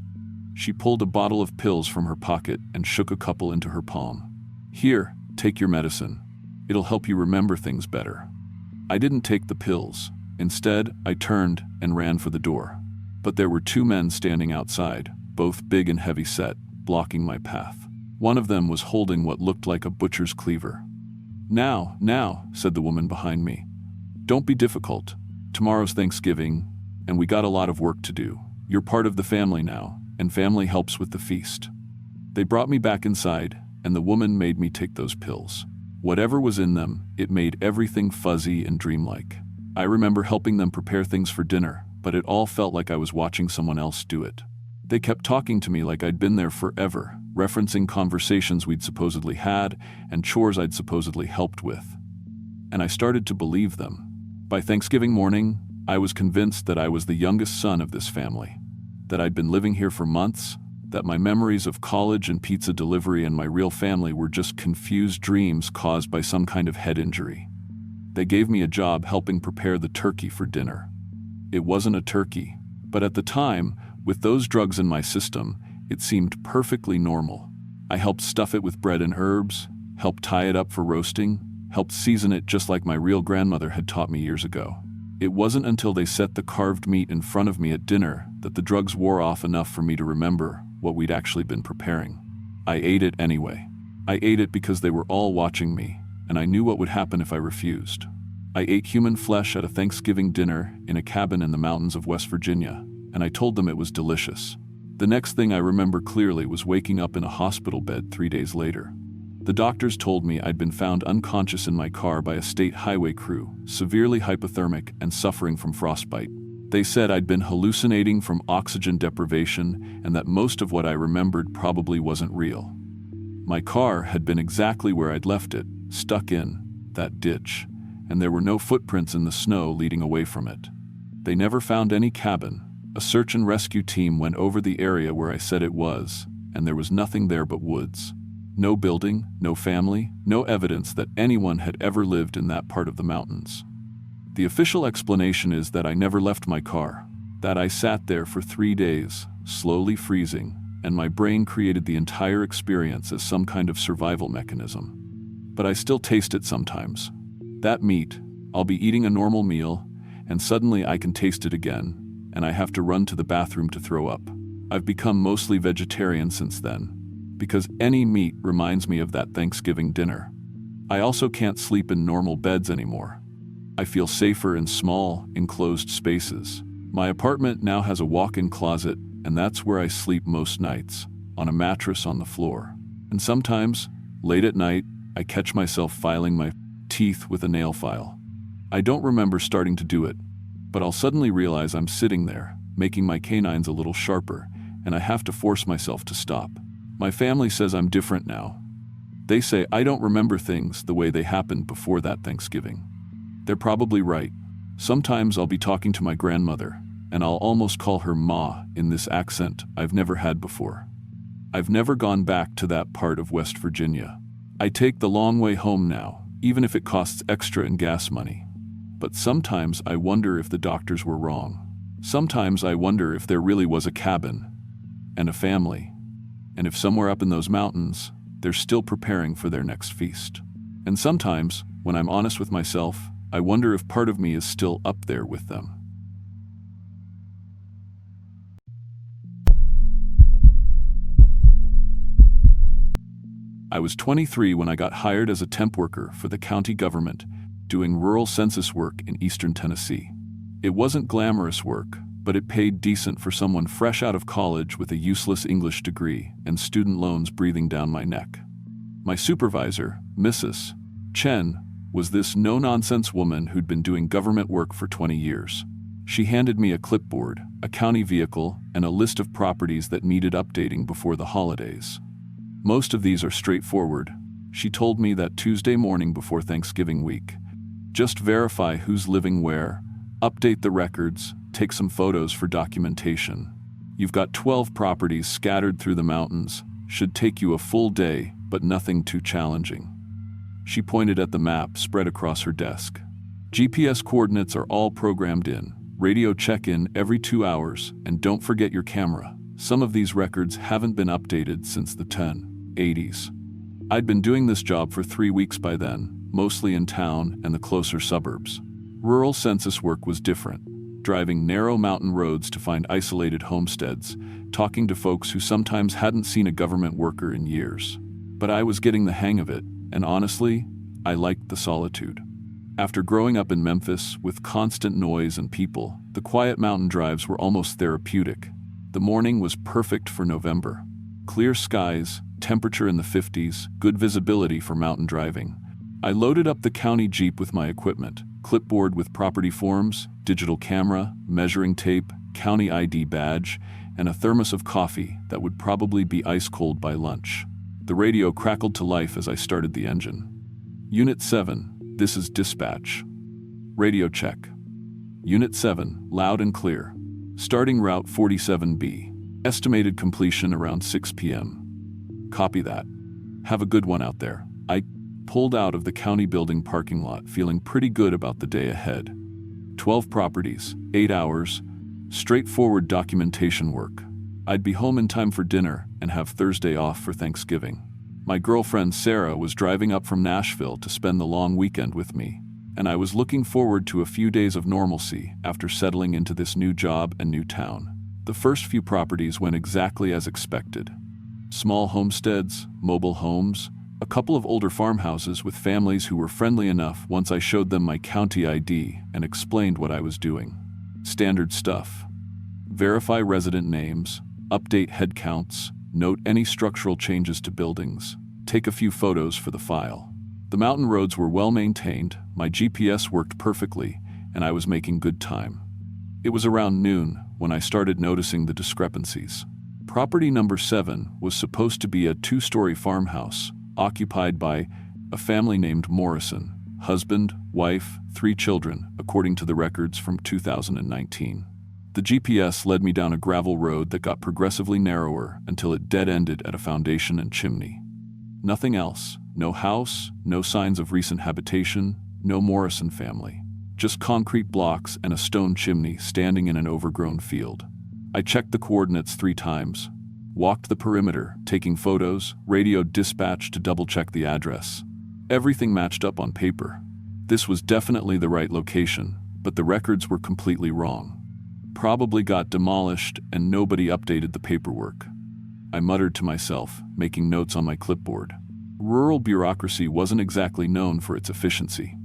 She pulled a bottle of pills from her pocket and shook a couple into her palm. "Here, take your medicine. It'll help you remember things better." I didn't take the pills. Instead, I turned and ran for the door. But there were two men standing outside, both big and heavy-set, blocking my path. One of them was holding what looked like a butcher's cleaver. Now, said the woman behind me. "Don't be difficult. Tomorrow's Thanksgiving, and we got a lot of work to do. You're part of the family now, and family helps with the feast." They brought me back inside, and the woman made me take those pills. Whatever was in them, it made everything fuzzy and dreamlike. I remember helping them prepare things for dinner, but it all felt like I was watching someone else do it. They kept talking to me like I'd been there forever, referencing conversations we'd supposedly had and chores I'd supposedly helped with. And I started to believe them. By Thanksgiving morning, I was convinced that I was the youngest son of this family, that I'd been living here for months, that my memories of college and pizza delivery and my real family were just confused dreams caused by some kind of head injury. They gave me a job helping prepare the turkey for dinner. It wasn't a turkey, but at the time, with those drugs in my system, it seemed perfectly normal. I helped stuff it with bread and herbs, helped tie it up for roasting, helped season it just like my real grandmother had taught me years ago. It wasn't until they set the carved meat in front of me at dinner that the drugs wore off enough for me to remember what we'd actually been preparing. I ate it anyway. I ate it because they were all watching me, and I knew what would happen if I refused. I ate human flesh at a Thanksgiving dinner in a cabin in the mountains of West Virginia, and I told them it was delicious. The next thing I remember clearly was waking up in a hospital bed 3 days later. The doctors told me I'd been found unconscious in my car by a state highway crew, severely hypothermic and suffering from frostbite. They said I'd been hallucinating from oxygen deprivation and that most of what I remembered probably wasn't real. My car had been exactly where I'd left it, stuck in that ditch, and there were no footprints in the snow leading away from it. They never found any cabin. A search and rescue team went over the area where I said it was, and there was nothing there but woods. No building, no family, no evidence that anyone had ever lived in that part of the mountains. The official explanation is that I never left my car, that I sat there for 3 days, slowly freezing, and my brain created the entire experience as some kind of survival mechanism. But I still taste it sometimes. That meat, I'll be eating a normal meal, and suddenly I can taste it again, and I have to run to the bathroom to throw up. I've become mostly vegetarian since then, because any meat reminds me of that Thanksgiving dinner. I also can't sleep in normal beds anymore. I feel safer in small, enclosed spaces. My apartment now has a walk-in closet, and that's where I sleep most nights, on a mattress on the floor. And sometimes, late at night, I catch myself filing my teeth with a nail file. I don't remember starting to do it, but I'll suddenly realize I'm sitting there, making my canines a little sharper, and I have to force myself to stop. My family says I'm different now. They say I don't remember things the way they happened before that Thanksgiving. They're probably right. Sometimes I'll be talking to my grandmother, and I'll almost call her Ma in this accent I've never had before. I've never gone back to that part of West Virginia. I take the long way home now, even if it costs extra in gas money. But sometimes I wonder if the doctors were wrong. Sometimes I wonder if there really was a cabin and a family, and if somewhere up in those mountains, they're still preparing for their next feast. And sometimes, when I'm honest with myself, I wonder if part of me is still up there with them. I was 23 when I got hired as a temp worker for the county government, doing rural census work in eastern Tennessee. It wasn't glamorous work, but it paid decent for someone fresh out of college with a useless English degree and student loans breathing down my neck. My supervisor, Mrs. Chen, was this no-nonsense woman who'd been doing government work for 20 years. She handed me a clipboard, a county vehicle, and a list of properties that needed updating before the holidays. Most of these are straightforward. She told me that Tuesday morning before Thanksgiving week. Just verify who's living where, update the records, take some photos for documentation. You've got 12 properties scattered through the mountains. Should take you a full day, but nothing too challenging. She pointed at the map spread across her desk. GPS coordinates are all programmed in. Radio check-in every 2 hours, and don't forget your camera. Some of these records haven't been updated since the 80s. I'd been doing this job for 3 weeks by then, mostly in town and the closer suburbs. Rural census work was different. Driving narrow mountain roads to find isolated homesteads, talking to folks who sometimes hadn't seen a government worker in years. But I was getting the hang of it, and honestly, I liked the solitude. After growing up in Memphis with constant noise and people, the quiet mountain drives were almost therapeutic. The morning was perfect for November. Clear skies, temperature in the 50s, good visibility for mountain driving. I loaded up the county Jeep with my equipment, clipboard with property forms, digital camera, measuring tape, county ID badge, and a thermos of coffee that would probably be ice cold by lunch. The radio crackled to life as I started the engine. Unit 7, this is dispatch. Radio check. Unit 7, loud and clear. Starting Route 47B. Estimated completion around 6 p.m. Copy that. Have a good one out there. I pulled out of the county building parking lot feeling pretty good about the day ahead. 12 properties, 8 hours, straightforward documentation work. I'd be home in time for dinner and have Thursday off for Thanksgiving. My girlfriend Sarah was driving up from Nashville to spend the long weekend with me, and I was looking forward to a few days of normalcy after settling into this new job and new town. The first few properties went exactly as expected. Small homesteads, mobile homes, A couple of older farmhouses with families who were friendly enough once I showed them my county ID and explained what I was doing. Standard stuff. Verify resident names, update head counts, note any structural changes to buildings, take a few photos for the file. The mountain roads were well maintained, my GPS worked perfectly, and I was making good time. It was around noon when I started noticing the discrepancies. Property number 7 was supposed to be a 2-story farmhouse occupied by a family named Morrison, husband, wife, 3 children, according to the records from 2019. The GPS led me down a gravel road that got progressively narrower until it dead-ended at a foundation and chimney. Nothing else. No house, no signs of recent habitation, no Morrison family. Just concrete blocks and a stone chimney standing in an overgrown field. I checked the coordinates 3 times, walked the perimeter, taking photos, radioed dispatch to double-check the address. Everything matched up on paper. This was definitely the right location, but the records were completely wrong. Probably got demolished and nobody updated the paperwork. I muttered to myself, making notes on my clipboard. Rural bureaucracy wasn't exactly known for its efficiency.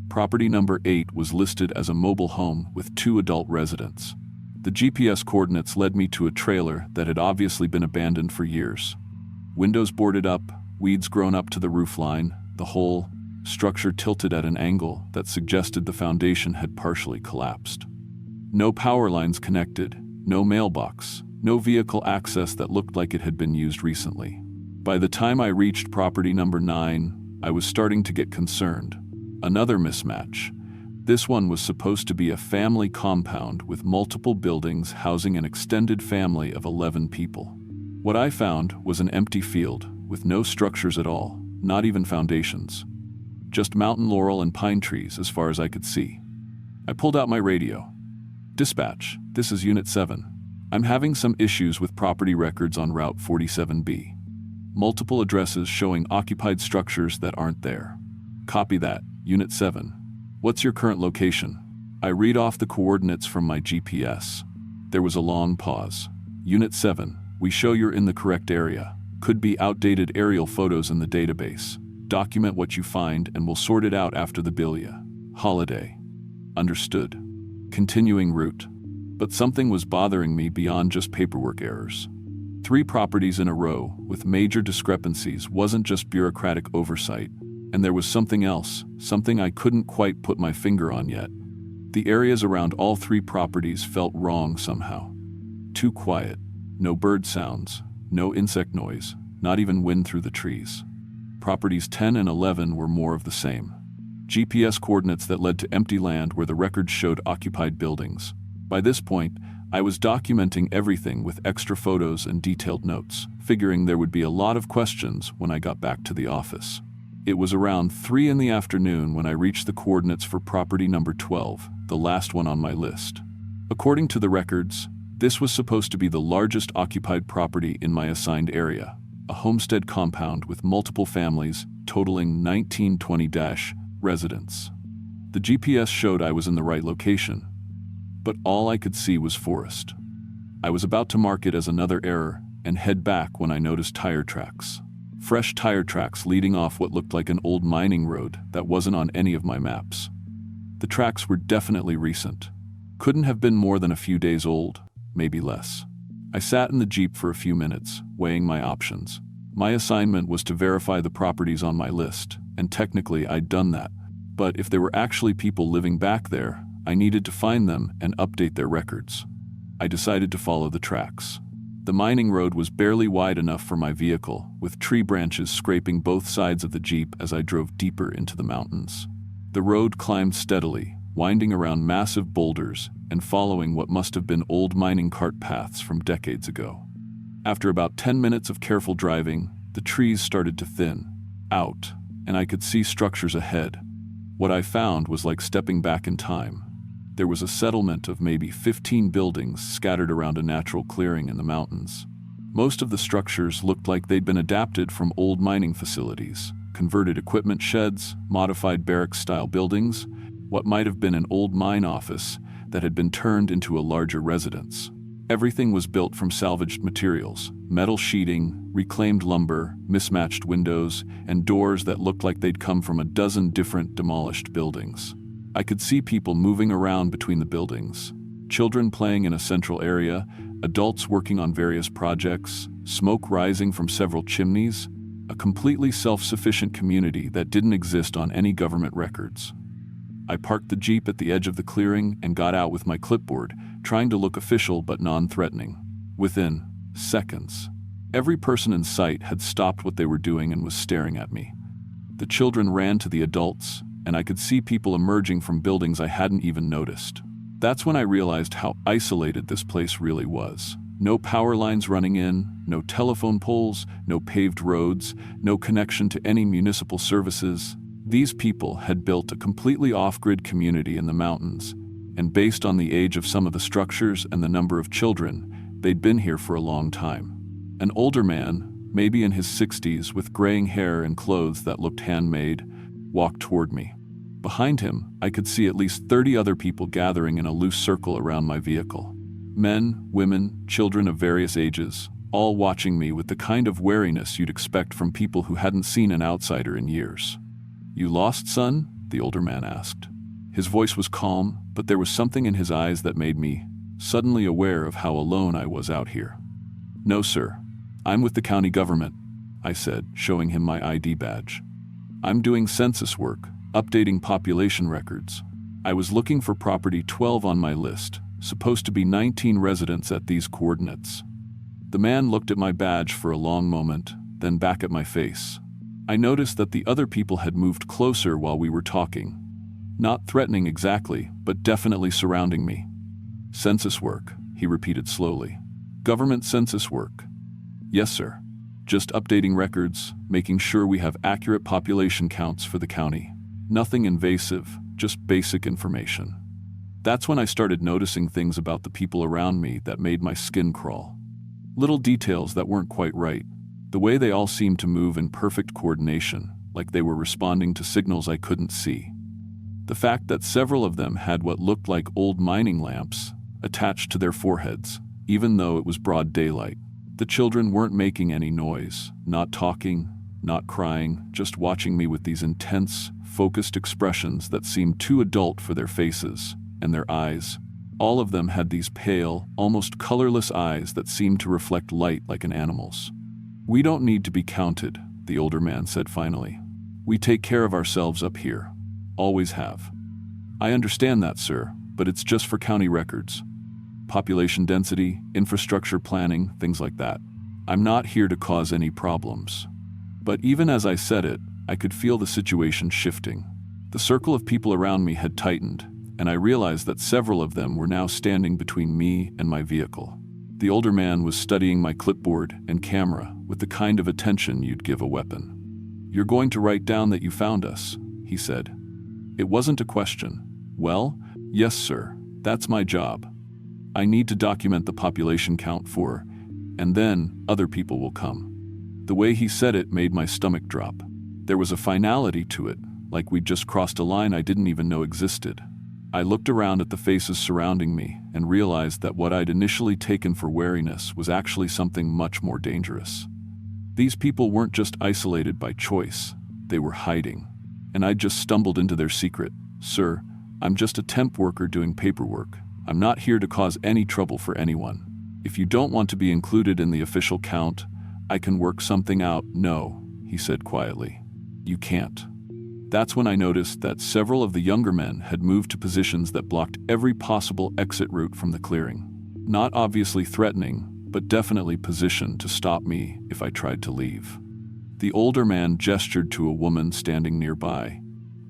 Property number 8 was listed as a mobile home with 2 adult residents. The GPS coordinates led me to a trailer that had obviously been abandoned for years. Windows boarded up, weeds grown up to the roofline, the whole structure tilted at an angle that suggested the foundation had partially collapsed. No power lines connected, no mailbox, no vehicle access that looked like it had been used recently. By the time I reached property number 9, I was starting to get concerned. Another mismatch. This one was supposed to be a family compound with multiple buildings housing an extended family of 11 people. What I found was an empty field with no structures at all, not even foundations. Just mountain laurel and pine trees as far as I could see. I pulled out my radio. Dispatch, this is Unit 7. I'm having some issues with property records on Route 47B. Multiple addresses showing occupied structures that aren't there. Copy that, Unit 7. What's your current location? I read off the coordinates from my GPS. There was a long pause. Unit 7, we show you're in the correct area. Could be outdated aerial photos in the database. Document what you find and we'll sort it out after the bilia. Holiday. Understood. Continuing route. But something was bothering me beyond just paperwork errors. 3 properties in a row with major discrepancies wasn't just bureaucratic oversight. And there was something else, something I couldn't quite put my finger on yet. The areas around all 3 properties felt wrong somehow. Too quiet. No bird sounds, no insect noise, not even wind through the trees. Properties 10 and 11 were more of the same. GPS coordinates that led to empty land where the records showed occupied buildings. By this point, I was documenting everything with extra photos and detailed notes, figuring there would be a lot of questions when I got back to the office. It was around 3 in the afternoon when I reached the coordinates for property number 12, the last one on my list. According to the records, this was supposed to be the largest occupied property in my assigned area, a homestead compound with multiple families totaling 1920 residents. The GPS showed I was in the right location, but all I could see was forest. I was about to mark it as another error and head back when I noticed tire tracks. Fresh tire tracks leading off what looked like an old mining road that wasn't on any of my maps. The tracks were definitely recent. Couldn't have been more than a few days old, maybe less. I sat in the Jeep for a few minutes, weighing my options. My assignment was to verify the properties on my list, and technically I'd done that. But if there were actually people living back there, I needed to find them and update their records. I decided to follow the tracks. The mining road was barely wide enough for my vehicle, with tree branches scraping both sides of the Jeep as I drove deeper into the mountains. The road climbed steadily, winding around massive boulders and following what must have been old mining cart paths from decades ago. After about 10 minutes of careful driving, the trees started to thin out, and I could see structures ahead. What I found was like stepping back in time. There was a settlement of maybe 15 buildings scattered around a natural clearing in the mountains. Most of the structures looked like they'd been adapted from old mining facilities, converted equipment sheds, modified barracks-style buildings, what might have been an old mine office that had been turned into a larger residence. Everything was built from salvaged materials: metal sheeting, reclaimed lumber, mismatched windows, and doors that looked like they'd come from a dozen different demolished buildings. I could see people moving around between the buildings, children playing in a central area, adults working on various projects, smoke rising from several chimneys, a completely self-sufficient community that didn't exist on any government records. I parked the Jeep at the edge of the clearing and got out with my clipboard, trying to look official but non-threatening. Within seconds, every person in sight had stopped what they were doing and was staring at me. The children ran to the adults, and I could see people emerging from buildings I hadn't even noticed. That's when I realized how isolated this place really was. No power lines running in, no telephone poles, no paved roads, no connection to any municipal services. These people had built a completely off-grid community in the mountains, and based on the age of some of the structures and the number of children, they'd been here for a long time. An older man, maybe in his 60s, with graying hair and clothes that looked handmade, walked toward me. Behind him, I could see at least 30 other people gathering in a loose circle around my vehicle. Men, women, children of various ages, all watching me with the kind of wariness you'd expect from people who hadn't seen an outsider in years. "You lost, son?" the older man asked. His voice was calm, but there was something in his eyes that made me suddenly aware of how alone I was out here. "No, sir. I'm with the county government," I said, showing him my ID badge. "I'm doing census work, updating population records. I was looking for property 12 on my list, supposed to be 19 residents at these coordinates." The man looked at my badge for a long moment, then back at my face. I noticed that the other people had moved closer while we were talking. Not threatening exactly, but definitely surrounding me. "Census work," he repeated slowly. "Government census work." "Yes, sir. Just updating records, making sure we have accurate population counts for the county. Nothing invasive, just basic information." That's when I started noticing things about the people around me that made my skin crawl. Little details that weren't quite right. The way they all seemed to move in perfect coordination, like they were responding to signals I couldn't see. The fact that several of them had what looked like old mining lamps attached to their foreheads, even though it was broad daylight. The children weren't making any noise, not talking, not crying, just watching me with these intense, focused expressions that seemed too adult for their faces and their eyes. All of them had these pale, almost colorless eyes that seemed to reflect light like an animal's. "We don't need to be counted," the older man said finally. "We take care of ourselves up here. Always have." "I understand that, sir, but it's just for county records. Population density, infrastructure planning, things like that. I'm not here to cause any problems." But even as I said it, I could feel the situation shifting. The circle of people around me had tightened, and I realized that several of them were now standing between me and my vehicle. The older man was studying my clipboard and camera with the kind of attention you'd give a weapon. "You're going to write down that you found us," he said. It wasn't a question. "Well, yes, sir. That's my job. I need to document the population count for, and then other people will come." The way he said it made my stomach drop. There was a finality to it, like we'd just crossed a line I didn't even know existed. I looked around at the faces surrounding me and realized that what I'd initially taken for wariness was actually something much more dangerous. These people weren't just isolated by choice, they were hiding. And I'd just stumbled into their secret. "Sir, I'm just a temp worker doing paperwork. I'm not here to cause any trouble for anyone. If you don't want to be included in the official count, I can work something out." "No," he said quietly. "You can't." That's when I noticed that several of the younger men had moved to positions that blocked every possible exit route from the clearing. Not obviously threatening, but definitely positioned to stop me if I tried to leave. The older man gestured to a woman standing nearby,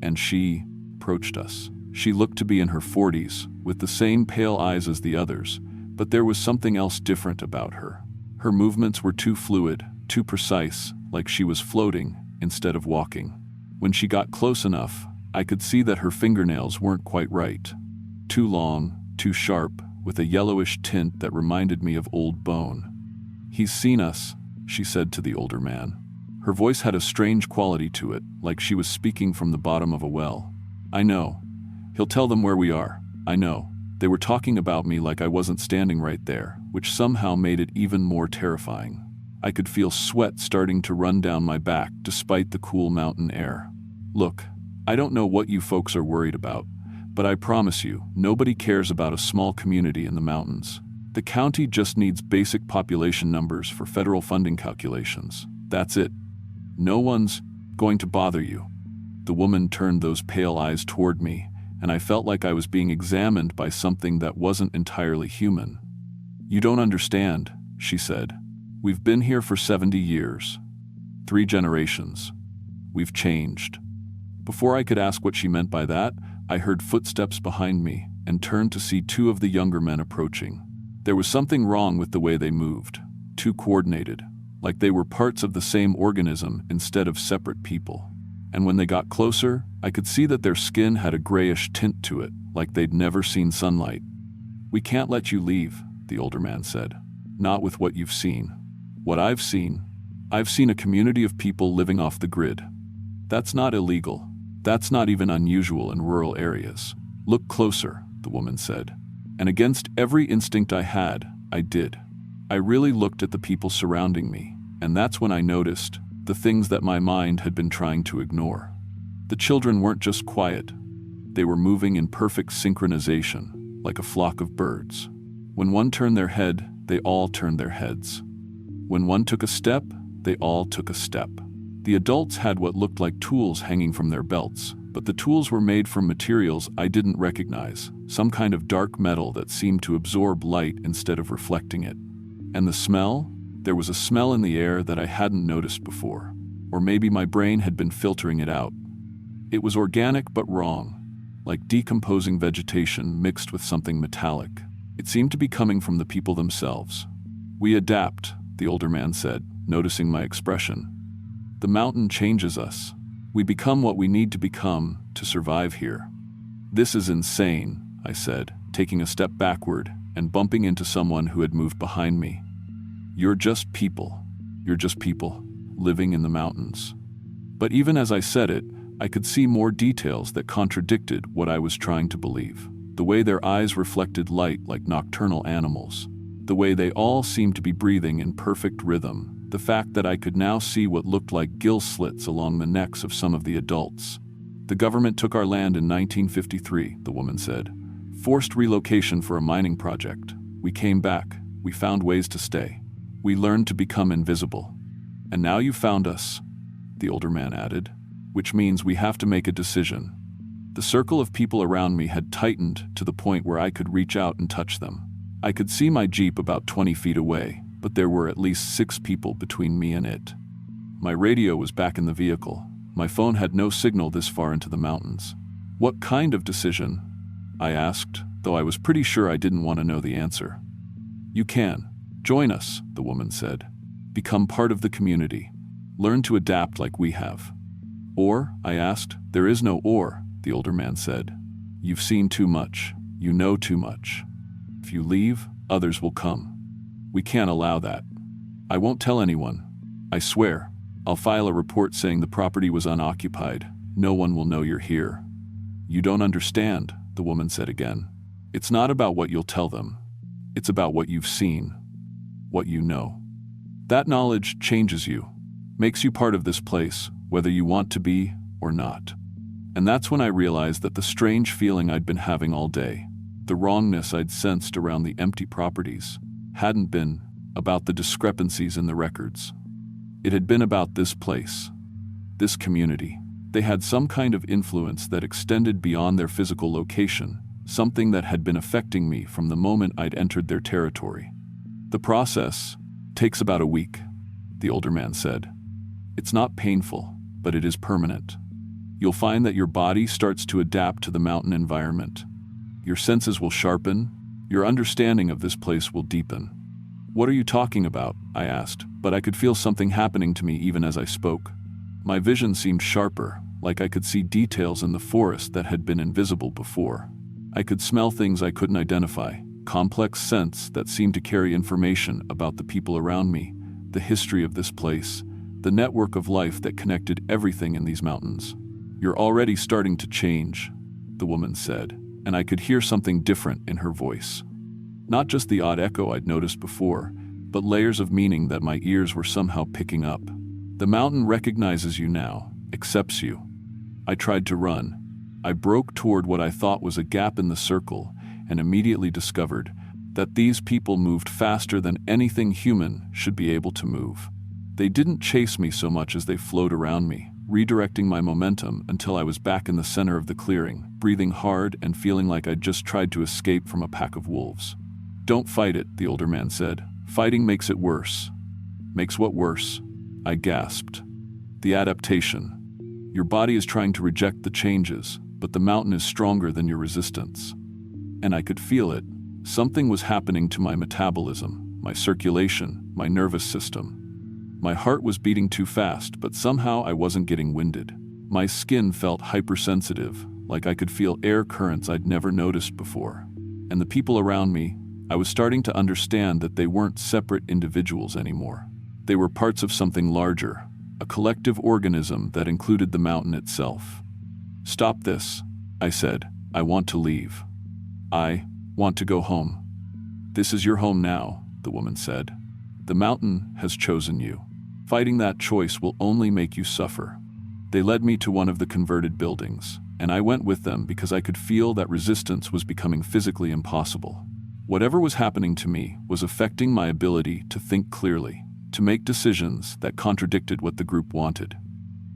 and she approached us. She looked to be in her 40s, with the same pale eyes as the others, but there was something else different about her. Her movements were too fluid, too precise, like she was floating instead of walking. When she got close enough, I could see that her fingernails weren't quite right. Too long, too sharp, with a yellowish tint that reminded me of old bone. "He's seen us," she said to the older man. Her voice had a strange quality to it, like she was speaking from the bottom of a well. "I know. He'll tell them where we are. I know. They were talking about me like I wasn't standing right there, which somehow made it even more terrifying. I could feel sweat starting to run down my back despite the cool mountain air. Look, I don't know what you folks are worried about, but I promise you, nobody cares about a small community in the mountains. The county just needs basic population numbers for federal funding calculations. That's it. No one's going to bother you. The woman turned those pale eyes toward me, and I felt like I was being examined by something that wasn't entirely human. You don't understand, she said. We've been here for 70 years. 3 generations. We've changed. Before I could ask what she meant by that, I heard footsteps behind me and turned to see 2 of the younger men approaching. There was something wrong with the way they moved, too coordinated, like they were parts of the same organism instead of separate people. And when they got closer, I could see that their skin had a grayish tint to it, like they'd never seen sunlight. We can't let you leave, the older man said. Not with what you've seen. What I've seen a community of people living off the grid. That's not illegal. That's not even unusual in rural areas. Look closer, the woman said. And against every instinct I had, I did. I really looked at the people surrounding me, and that's when I noticed the things that my mind had been trying to ignore. The children weren't just quiet. They were moving in perfect synchronization, like a flock of birds. When one turned their head, they all turned their heads. When one took a step, they all took a step. The adults had what looked like tools hanging from their belts, but the tools were made from materials I didn't recognize, some kind of dark metal that seemed to absorb light instead of reflecting it. And the smell? There was a smell in the air that I hadn't noticed before, or maybe my brain had been filtering it out. It was organic but wrong, like decomposing vegetation mixed with something metallic. It seemed to be coming from the people themselves. We adapt, the older man said, noticing my expression. The mountain changes us. We become what we need to become to survive here. This is insane, I said, taking a step backward and bumping into someone who had moved behind me. You're just people. You're just people living in the mountains. But even as I said it, I could see more details that contradicted what I was trying to believe. The way their eyes reflected light like nocturnal animals. The way they all seemed to be breathing in perfect rhythm. The fact that I could now see what looked like gill slits along the necks of some of the adults. The government took our land in 1953, the woman said. Forced relocation for a mining project. We came back. We found ways to stay. We learned to become invisible. And now you found us, the older man added, which means we have to make a decision. The circle of people around me had tightened to the point where I could reach out and touch them. I could see my Jeep about 20 feet away, but there were at least 6 people between me and it. My radio was back in the vehicle. My phone had no signal this far into the mountains. What kind of decision? I asked, though I was pretty sure I didn't want to know the answer. You can. Join us, the woman said. Become part of the community. Learn to adapt like we have. Or, I asked. There is no or, the older man said. You've seen too much. You know too much. If you leave, others will come. We can't allow that. I won't tell anyone. I swear. I'll file a report saying the property was unoccupied. No one will know you're here. You don't understand, the woman said again. It's not about what you'll tell them. It's about what you've seen. What you know. That knowledge changes you. Makes you part of this place, whether you want to be or not. And that's when I realized that the strange feeling I'd been having all day, the wrongness I'd sensed around the empty properties, hadn't been about the discrepancies in the records. It had been about this place, this community. They had some kind of influence that extended beyond their physical location, something that had been affecting me from the moment I'd entered their territory. The process takes about a week, the older man said. It's not painful, but it is permanent. You'll find that your body starts to adapt to the mountain environment. Your senses will sharpen. Your understanding of this place will deepen. What are you talking about? I asked, but I could feel something happening to me even as I spoke. My vision seemed sharper, like I could see details in the forest that had been invisible before. I could smell things I couldn't identify, complex scents that seemed to carry information about the people around me, the history of this place, the network of life that connected everything in these mountains. You're already starting to change, the woman said. and I could hear something different in her voice. Not just the odd echo I'd noticed before, but layers of meaning that my ears were somehow picking up. The mountain recognizes you now, accepts you. I tried to run. I broke toward what I thought was a gap in the circle and immediately discovered that these people moved faster than anything human should be able to move. They didn't chase me so much as they flowed around me, redirecting my momentum until I was back in the center of the clearing, breathing hard and feeling like I'd just tried to escape from a pack of wolves. "Don't fight it," the older man said. "Fighting makes it worse." "Makes what worse?" I gasped. "The adaptation. Your body is trying to reject the changes, but the mountain is stronger than your resistance." And I could feel it. Something was happening to my metabolism, my circulation, my nervous system. My heart was beating too fast, but somehow I wasn't getting winded. My skin felt hypersensitive, like I could feel air currents I'd never noticed before. And the people around me, I was starting to understand that they weren't separate individuals anymore. They were parts of something larger, a collective organism that included the mountain itself. "Stop this," I said. "I want to leave. I want to go home." "This is your home now," the woman said. "The mountain has chosen you. Fighting that choice will only make you suffer." They led me to one of the converted buildings, and I went with them because I could feel that resistance was becoming physically impossible. Whatever was happening to me was affecting my ability to think clearly, to make decisions that contradicted what the group wanted.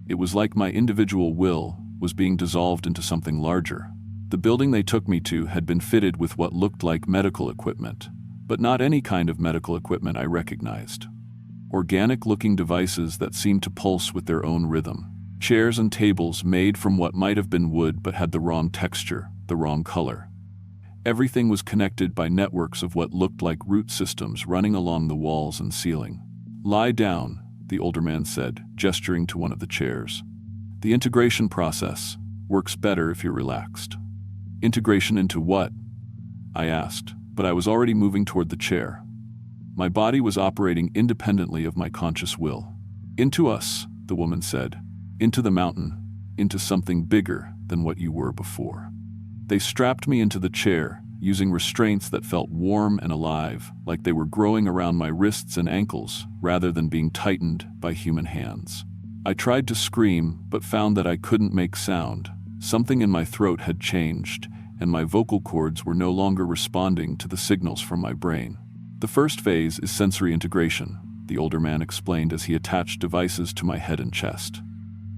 It was like my individual will was being dissolved into something larger. The building they took me to had been fitted with what looked like medical equipment, but not any kind of medical equipment I recognized. Organic-looking devices that seemed to pulse with their own rhythm. Chairs and tables made from what might have been wood but had the wrong texture, the wrong color. Everything was connected by networks of what looked like root systems running along the walls and ceiling. "Lie down," the older man said, gesturing to one of the chairs. "The integration process works better if you're relaxed." "Integration into what?" I asked, but I was already moving toward the chair. My body was operating independently of my conscious will. "Into us," the woman said. "Into the mountain, into something bigger than what you were before." They strapped me into the chair, using restraints that felt warm and alive, like they were growing around my wrists and ankles rather than being tightened by human hands. I tried to scream, but found that I couldn't make sound. Something in my throat had changed, and my vocal cords were no longer responding to the signals from my brain. "The first phase is sensory integration," the older man explained as he attached devices to my head and chest.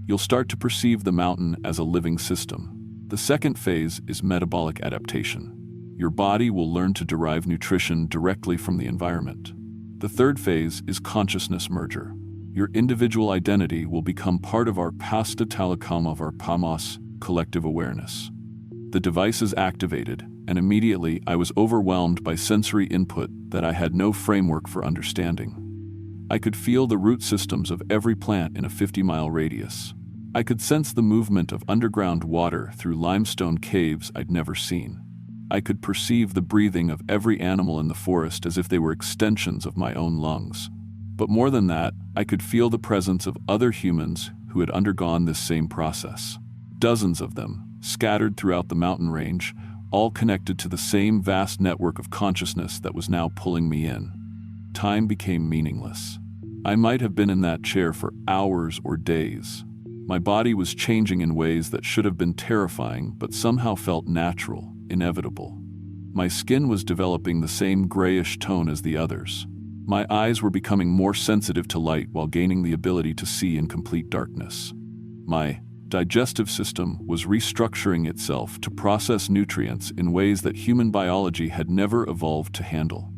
"You'll start to perceive the mountain as a living system. The second phase is metabolic adaptation. Your body will learn to derive nutrition directly from the environment. The third phase is consciousness merger. Your individual identity will become part of our pasta talakam of our PAMOS, collective awareness." The devices activated, and immediately I was overwhelmed by sensory input that I had no framework for understanding. I could feel the root systems of every plant in a 50-mile radius. I could sense the movement of underground water through limestone caves I'd never seen. I could perceive the breathing of every animal in the forest as if they were extensions of my own lungs. But more than that, I could feel the presence of other humans who had undergone this same process. Dozens of them, scattered throughout the mountain range, all connected to the same vast network of consciousness that was now pulling me in. Time became meaningless. I might have been in that chair for hours or days. My body was changing in ways that should have been terrifying but somehow felt natural, inevitable. My skin was developing the same grayish tone as the others. My eyes were becoming more sensitive to light while gaining the ability to see in complete darkness. My digestive system was restructuring itself to process nutrients in ways that human biology had never evolved to handle.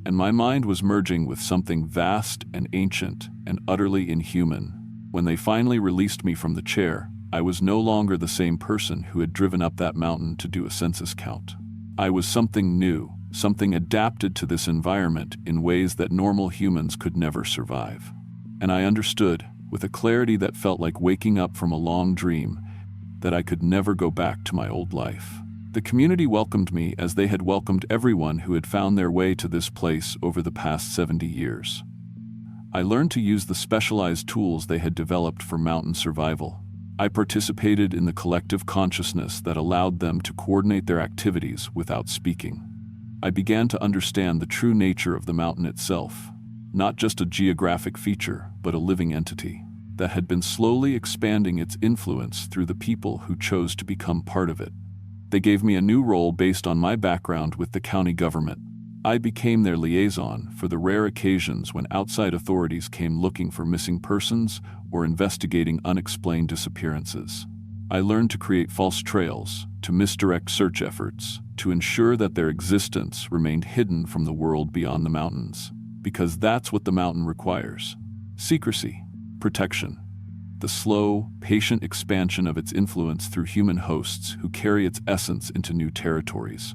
And my mind was merging with something vast and ancient and utterly inhuman. When they finally released me from the chair, I was no longer the same person who had driven up that mountain to do a census count. I was something new, something adapted to this environment in ways that normal humans could never survive. And I understood, with a clarity that felt like waking up from a long dream, that I could never go back to my old life. The community welcomed me as they had welcomed everyone who had found their way to this place over the past 70 years. I learned to use the specialized tools they had developed for mountain survival. I participated in the collective consciousness that allowed them to coordinate their activities without speaking. I began to understand the true nature of the mountain itself, not just a geographic feature, but a living entity that had been slowly expanding its influence through the people who chose to become part of it. They gave me a new role based on my background with the county government. I became their liaison for the rare occasions when outside authorities came looking for missing persons or investigating unexplained disappearances. I learned to create false trails, to misdirect search efforts, to ensure that their existence remained hidden from the world beyond the mountains, because that's what the mountain requires: secrecy, protection, the slow, patient expansion of its influence through human hosts who carry its essence into new territories.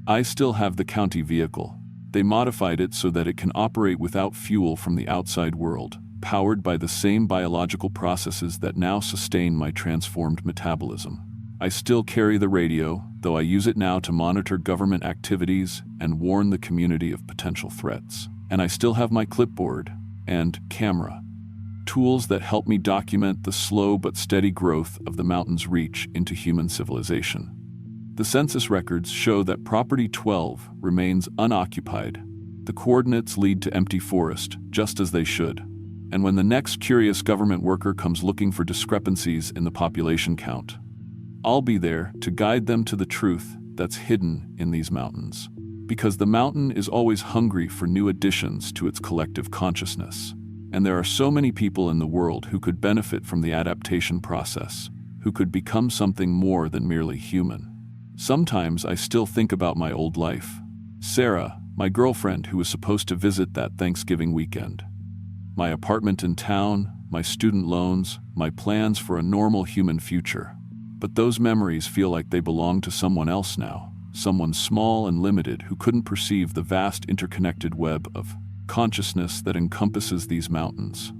I still have the county vehicle. They modified it so that it can operate without fuel from the outside world, powered by the same biological processes that now sustain my transformed metabolism. I still carry the radio, though I use it now to monitor government activities and warn the community of potential threats. And I still have my clipboard and camera, tools that help me document the slow but steady growth of the mountain's reach into human civilization. The census records show that Property 12 remains unoccupied. The coordinates lead to empty forest, just as they should. And when the next curious government worker comes looking for discrepancies in the population count, I'll be there to guide them to the truth that's hidden in these mountains. Because the mountain is always hungry for new additions to its collective consciousness. And there are so many people in the world who could benefit from the adaptation process, who could become something more than merely human. Sometimes I still think about my old life. Sarah, my girlfriend who was supposed to visit that Thanksgiving weekend. My apartment in town, my student loans, my plans for a normal human future. But those memories feel like they belong to someone else now, someone small and limited who couldn't perceive the vast interconnected web of consciousness that encompasses these mountains.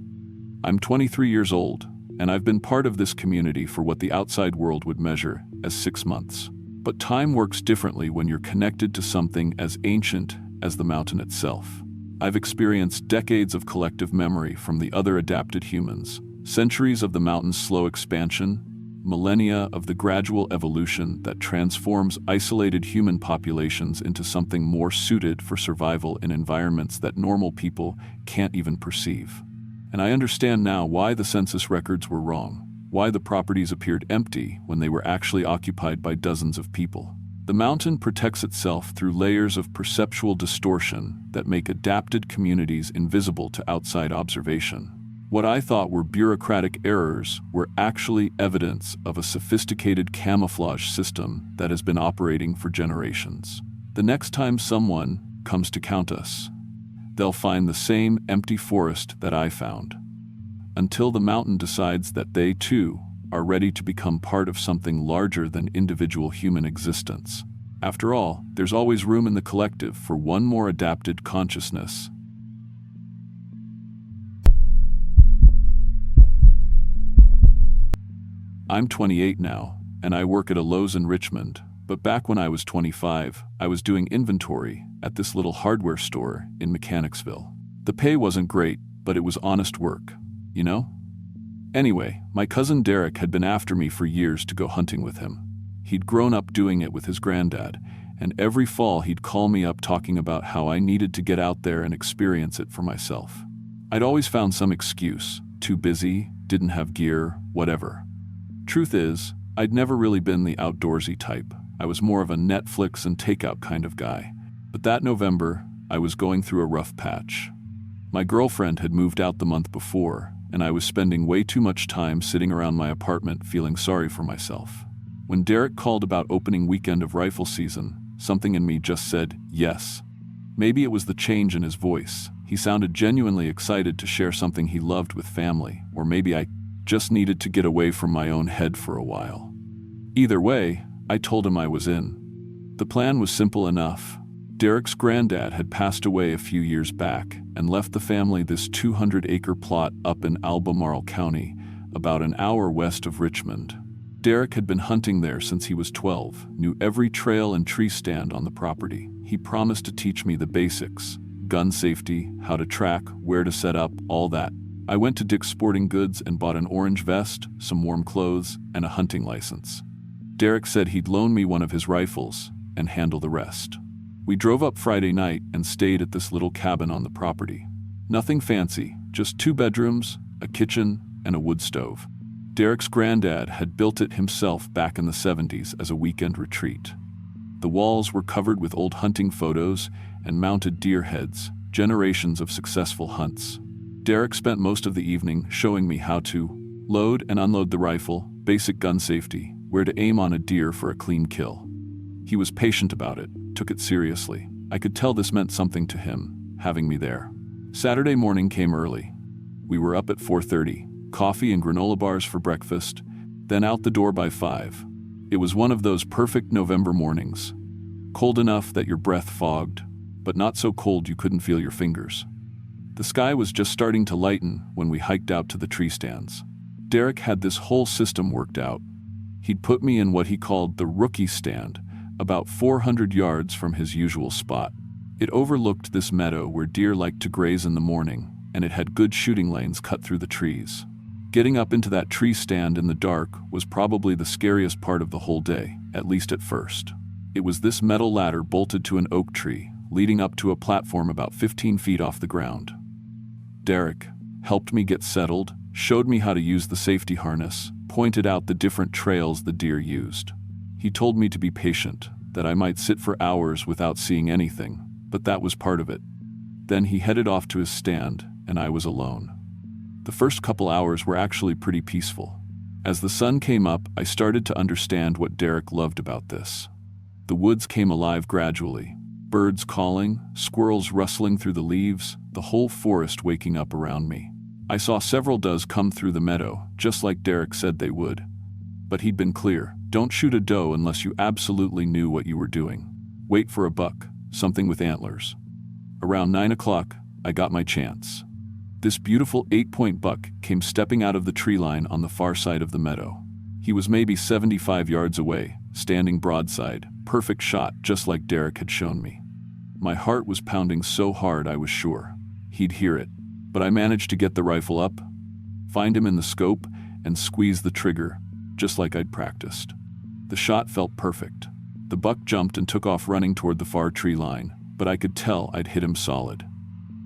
I'm 23 years old, and I've been part of this community for what the outside world would measure as 6 months. But time works differently when you're connected to something as ancient as the mountain itself. I've experienced decades of collective memory from the other adapted humans, centuries of the mountain's slow expansion, millennia of the gradual evolution that transforms isolated human populations into something more suited for survival in environments that normal people can't even perceive. And I understand now why the census records were wrong, why the properties appeared empty when they were actually occupied by dozens of people. The mountain protects itself through layers of perceptual distortion that make adapted communities invisible to outside observation. What I thought were bureaucratic errors were actually evidence of a sophisticated camouflage system that has been operating for generations. The next time someone comes to count us, they'll find the same empty forest that I found. Until the mountain decides that they, too, are ready to become part of something larger than individual human existence. After all, there's always room in the collective for one more adapted consciousness. I'm 28 now, and I work at a Lowe's in Richmond, but back when I was 25, I was doing inventory at this little hardware store in Mechanicsville. The pay wasn't great, but it was honest work. You know? Anyway, my cousin Derek had been after me for years to go hunting with him. He'd grown up doing it with his granddad, and every fall he'd call me up talking about how I needed to get out there and experience it for myself. I'd always found some excuse, too busy, didn't have gear, whatever. Truth is, I'd never really been the outdoorsy type. I was more of a Netflix and takeout kind of guy. But that November, I was going through a rough patch. My girlfriend had moved out the month before, and I was spending way too much time sitting around my apartment feeling sorry for myself. When Derek called about opening weekend of rifle season, something in me just said yes. Maybe it was the change in his voice. He sounded genuinely excited to share something he loved with family, or maybe I just needed to get away from my own head for a while. Either way, I told him I was in. The plan was simple enough. Derek's granddad had passed away a few years back and left the family this 200-acre plot up in Albemarle County, about an hour west of Richmond. Derek had been hunting there since he was 12, knew every trail and tree stand on the property. He promised to teach me the basics: gun safety, how to track, where to set up, all that. I went to Dick's Sporting Goods and bought an orange vest, some warm clothes, and a hunting license. Derek said he'd loan me one of his rifles and handle the rest. We drove up Friday night and stayed at this little cabin on the property. Nothing fancy, just 2 bedrooms, a kitchen, and a wood stove. Derek's granddad had built it himself back in the 70s as a weekend retreat. The walls were covered with old hunting photos and mounted deer heads, generations of successful hunts. Derek spent most of the evening showing me how to load and unload the rifle, basic gun safety, where to aim on a deer for a clean kill. He was patient about it, took it seriously. I could tell this meant something to him, having me there. Saturday morning came early. We were up at 4:30, coffee and granola bars for breakfast, then out the door by 5. It was one of those perfect November mornings. Cold enough that your breath fogged, but not so cold you couldn't feel your fingers. The sky was just starting to lighten when we hiked out to the tree stands. Derek had this whole system worked out. He'd put me in what he called the rookie stand, about 400 yards from his usual spot. It overlooked this meadow where deer liked to graze in the morning, and it had good shooting lanes cut through the trees. Getting up into that tree stand in the dark was probably the scariest part of the whole day, at least at first. It was this metal ladder bolted to an oak tree, leading up to a platform about 15 feet off the ground. Derek helped me get settled, showed me how to use the safety harness, pointed out the different trails the deer used. He told me to be patient, that I might sit for hours without seeing anything, but that was part of it. Then he headed off to his stand, and I was alone. The first couple hours were actually pretty peaceful. As the sun came up, I started to understand what Derek loved about this. The woods came alive gradually. Birds calling, squirrels rustling through the leaves, the whole forest waking up around me. I saw several does come through the meadow, just like Derek said they would. But he'd been clear, don't shoot a doe unless you absolutely knew what you were doing. Wait for a buck, something with antlers. Around 9 o'clock, I got my chance. This beautiful 8-point buck came stepping out of the tree line on the far side of the meadow. He was maybe 75 yards away, standing broadside, perfect shot just like Derek had shown me. My heart was pounding so hard I was sure he'd hear it, but I managed to get the rifle up, find him in the scope, and squeeze the trigger, just like I'd practiced. The shot felt perfect. The buck jumped and took off running toward the far tree line, but I could tell I'd hit him solid.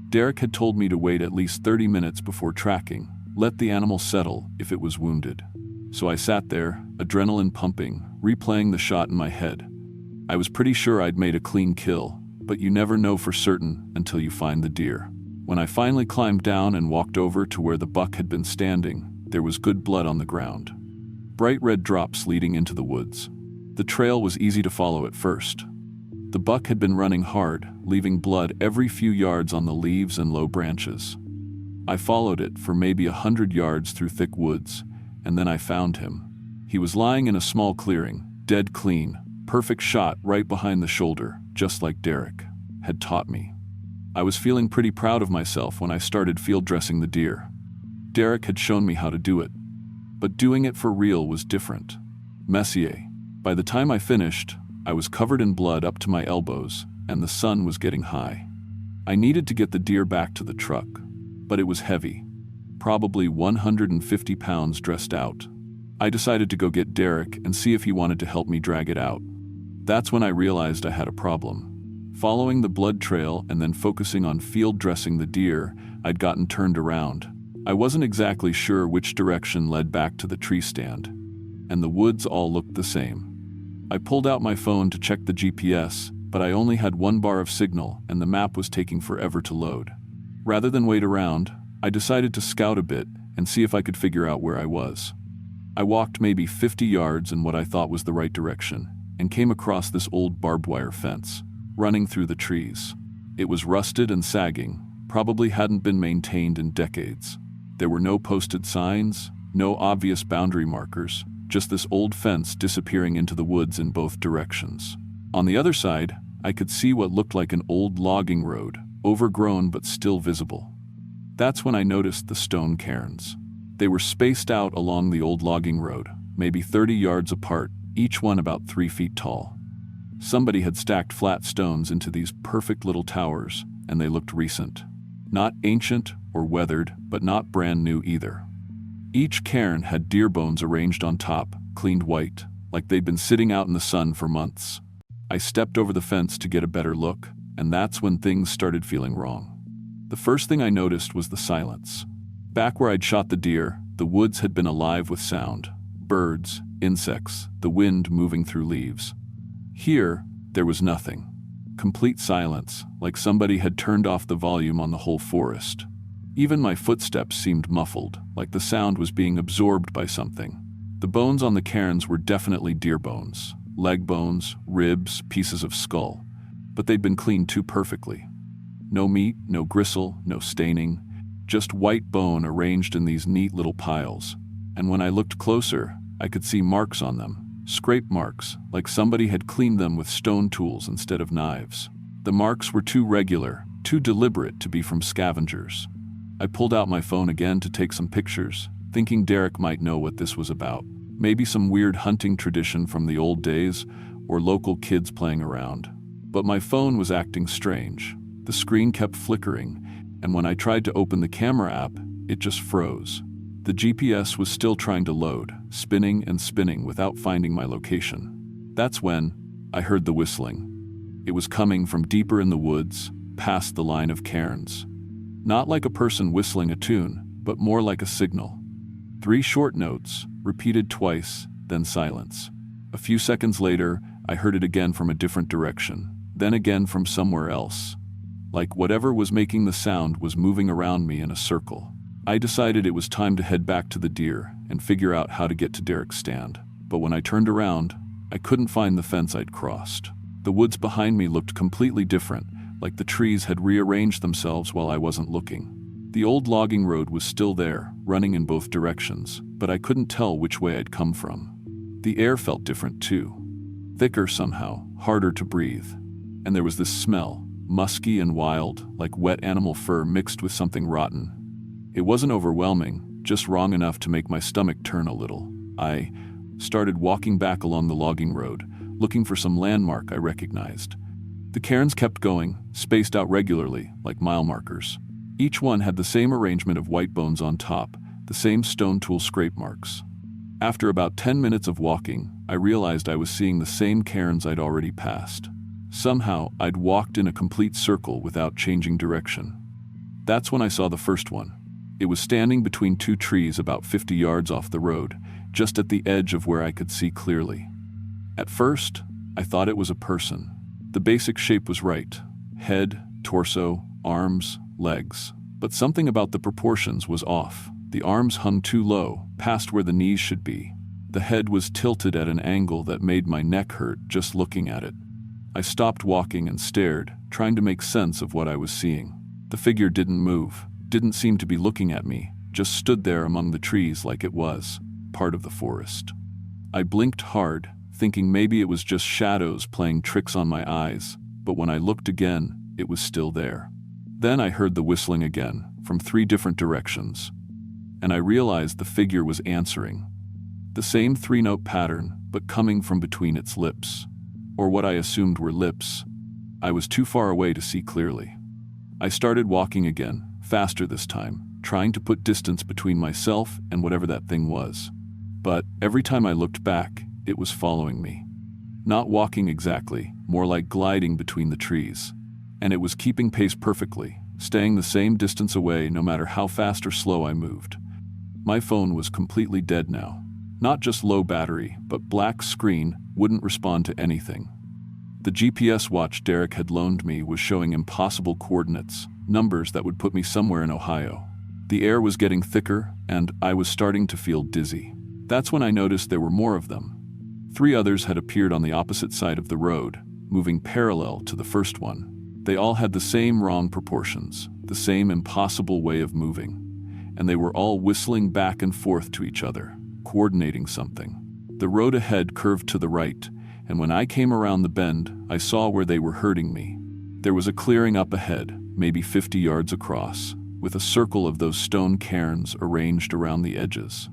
Derek had told me to wait at least 30 minutes before tracking, let the animal settle if it was wounded. So I sat there, adrenaline pumping, replaying the shot in my head. I was pretty sure I'd made a clean kill, but you never know for certain until you find the deer. When I finally climbed down and walked over to where the buck had been standing, there was good blood on the ground. Bright red drops leading into the woods. The trail was easy to follow at first. The buck had been running hard, leaving blood every few yards on the leaves and low branches. I followed it for maybe 100 yards through thick woods, and then I found him. He was lying in a small clearing, dead clean, perfect shot right behind the shoulder, just like Derek had taught me. I was feeling pretty proud of myself when I started field dressing the deer. Derek had shown me how to do it, but doing it for real was different. Messier. By the time I finished, I was covered in blood up to my elbows, and the sun was getting high. I needed to get the deer back to the truck, but it was heavy, probably 150 pounds dressed out. I decided to go get Derek and see if he wanted to help me drag it out. That's when I realized I had a problem. Following the blood trail and then focusing on field dressing the deer, I'd gotten turned around. I wasn't exactly sure which direction led back to the tree stand, and the woods all looked the same. I pulled out my phone to check the GPS, but I only had 1 bar of signal and the map was taking forever to load. Rather than wait around, I decided to scout a bit and see if I could figure out where I was. I walked maybe 50 yards in what I thought was the right direction and came across this old barbed wire fence, running through the trees. It was rusted and sagging, probably hadn't been maintained in decades. There were no posted signs, no obvious boundary markers, just this old fence disappearing into the woods in both directions. On the other side, I could see what looked like an old logging road, overgrown but still visible. That's when I noticed the stone cairns. They were spaced out along the old logging road, maybe 30 yards apart, each one about 3 feet tall. Somebody had stacked flat stones into these perfect little towers, and they looked recent. Not ancient or weathered, but not brand new either. Each cairn had deer bones arranged on top, cleaned white, like they'd been sitting out in the sun for months. I stepped over the fence to get a better look, and that's when things started feeling wrong. The first thing I noticed was the silence. Back where I'd shot the deer, the woods had been alive with sound. Birds, insects, the wind moving through leaves. Here, there was nothing. Complete silence, like somebody had turned off the volume on the whole forest. Even my footsteps seemed muffled, like the sound was being absorbed by something. The bones on the cairns were definitely deer bones. Leg bones, ribs, pieces of skull. But they'd been cleaned too perfectly. No meat, no gristle, no staining. Just white bone arranged in these neat little piles. And when I looked closer, I could see marks on them. Scrape marks, like somebody had cleaned them with stone tools instead of knives. The marks were too regular, too deliberate to be from scavengers. I pulled out my phone again to take some pictures, thinking Derek might know what this was about. Maybe some weird hunting tradition from the old days, or local kids playing around. But my phone was acting strange. The screen kept flickering, and when I tried to open the camera app, it just froze. The GPS was still trying to load, spinning and spinning without finding my location. That's when I heard the whistling. It was coming from deeper in the woods, past the line of cairns. Not like a person whistling a tune, but more like a signal. 3 short notes, repeated twice, then silence. A few seconds later, I heard it again from a different direction, then again from somewhere else. Like whatever was making the sound was moving around me in a circle. I decided it was time to head back to the deer and figure out how to get to Derek's stand. But when I turned around, I couldn't find the fence I'd crossed. The woods behind me looked completely different, like the trees had rearranged themselves while I wasn't looking. The old logging road was still there, running in both directions, but I couldn't tell which way I'd come from. The air felt different too. Thicker somehow, harder to breathe. And there was this smell, musky and wild, like wet animal fur mixed with something rotten. It wasn't overwhelming, just wrong enough to make my stomach turn a little. I started walking back along the logging road, looking for some landmark I recognized. The cairns kept going, spaced out regularly, like mile markers. Each one had the same arrangement of white bones on top, the same stone tool scrape marks. After about 10 minutes of walking, I realized I was seeing the same cairns I'd already passed. Somehow, I'd walked in a complete circle without changing direction. That's when I saw the first one. It was standing between 2 trees about 50 yards off the road, just at the edge of where I could see clearly. At first, I thought it was a person. The basic shape was right. Head, torso, arms, legs. But something about the proportions was off. The arms hung too low, past where the knees should be. The head was tilted at an angle that made my neck hurt just looking at it. I stopped walking and stared, trying to make sense of what I was seeing. The figure didn't move, didn't seem to be looking at me, just stood there among the trees like it was part of the forest. I blinked hard, thinking maybe it was just shadows playing tricks on my eyes, but when I looked again, it was still there. Then I heard the whistling again, from 3 different directions, and I realized the figure was answering. The same 3-note pattern, but coming from between its lips. Or what I assumed were lips. I was too far away to see clearly. I started walking again, faster this time, trying to put distance between myself and whatever that thing was. But every time I looked back, it was following me. Not walking exactly, more like gliding between the trees. And it was keeping pace perfectly, staying the same distance away no matter how fast or slow I moved. My phone was completely dead now. Not just low battery, but black screen, wouldn't respond to anything. The GPS watch Derek had loaned me was showing impossible coordinates, numbers that would put me somewhere in Ohio. The air was getting thicker, and I was starting to feel dizzy. That's when I noticed there were more of them. 3 others had appeared on the opposite side of the road, moving parallel to the first one. They all had the same wrong proportions, the same impossible way of moving, and they were all whistling back and forth to each other, coordinating something. The road ahead curved to the right, and when I came around the bend, I saw where they were herding me. There was a clearing up ahead, maybe 50 yards across, with a circle of those stone cairns arranged around the edges.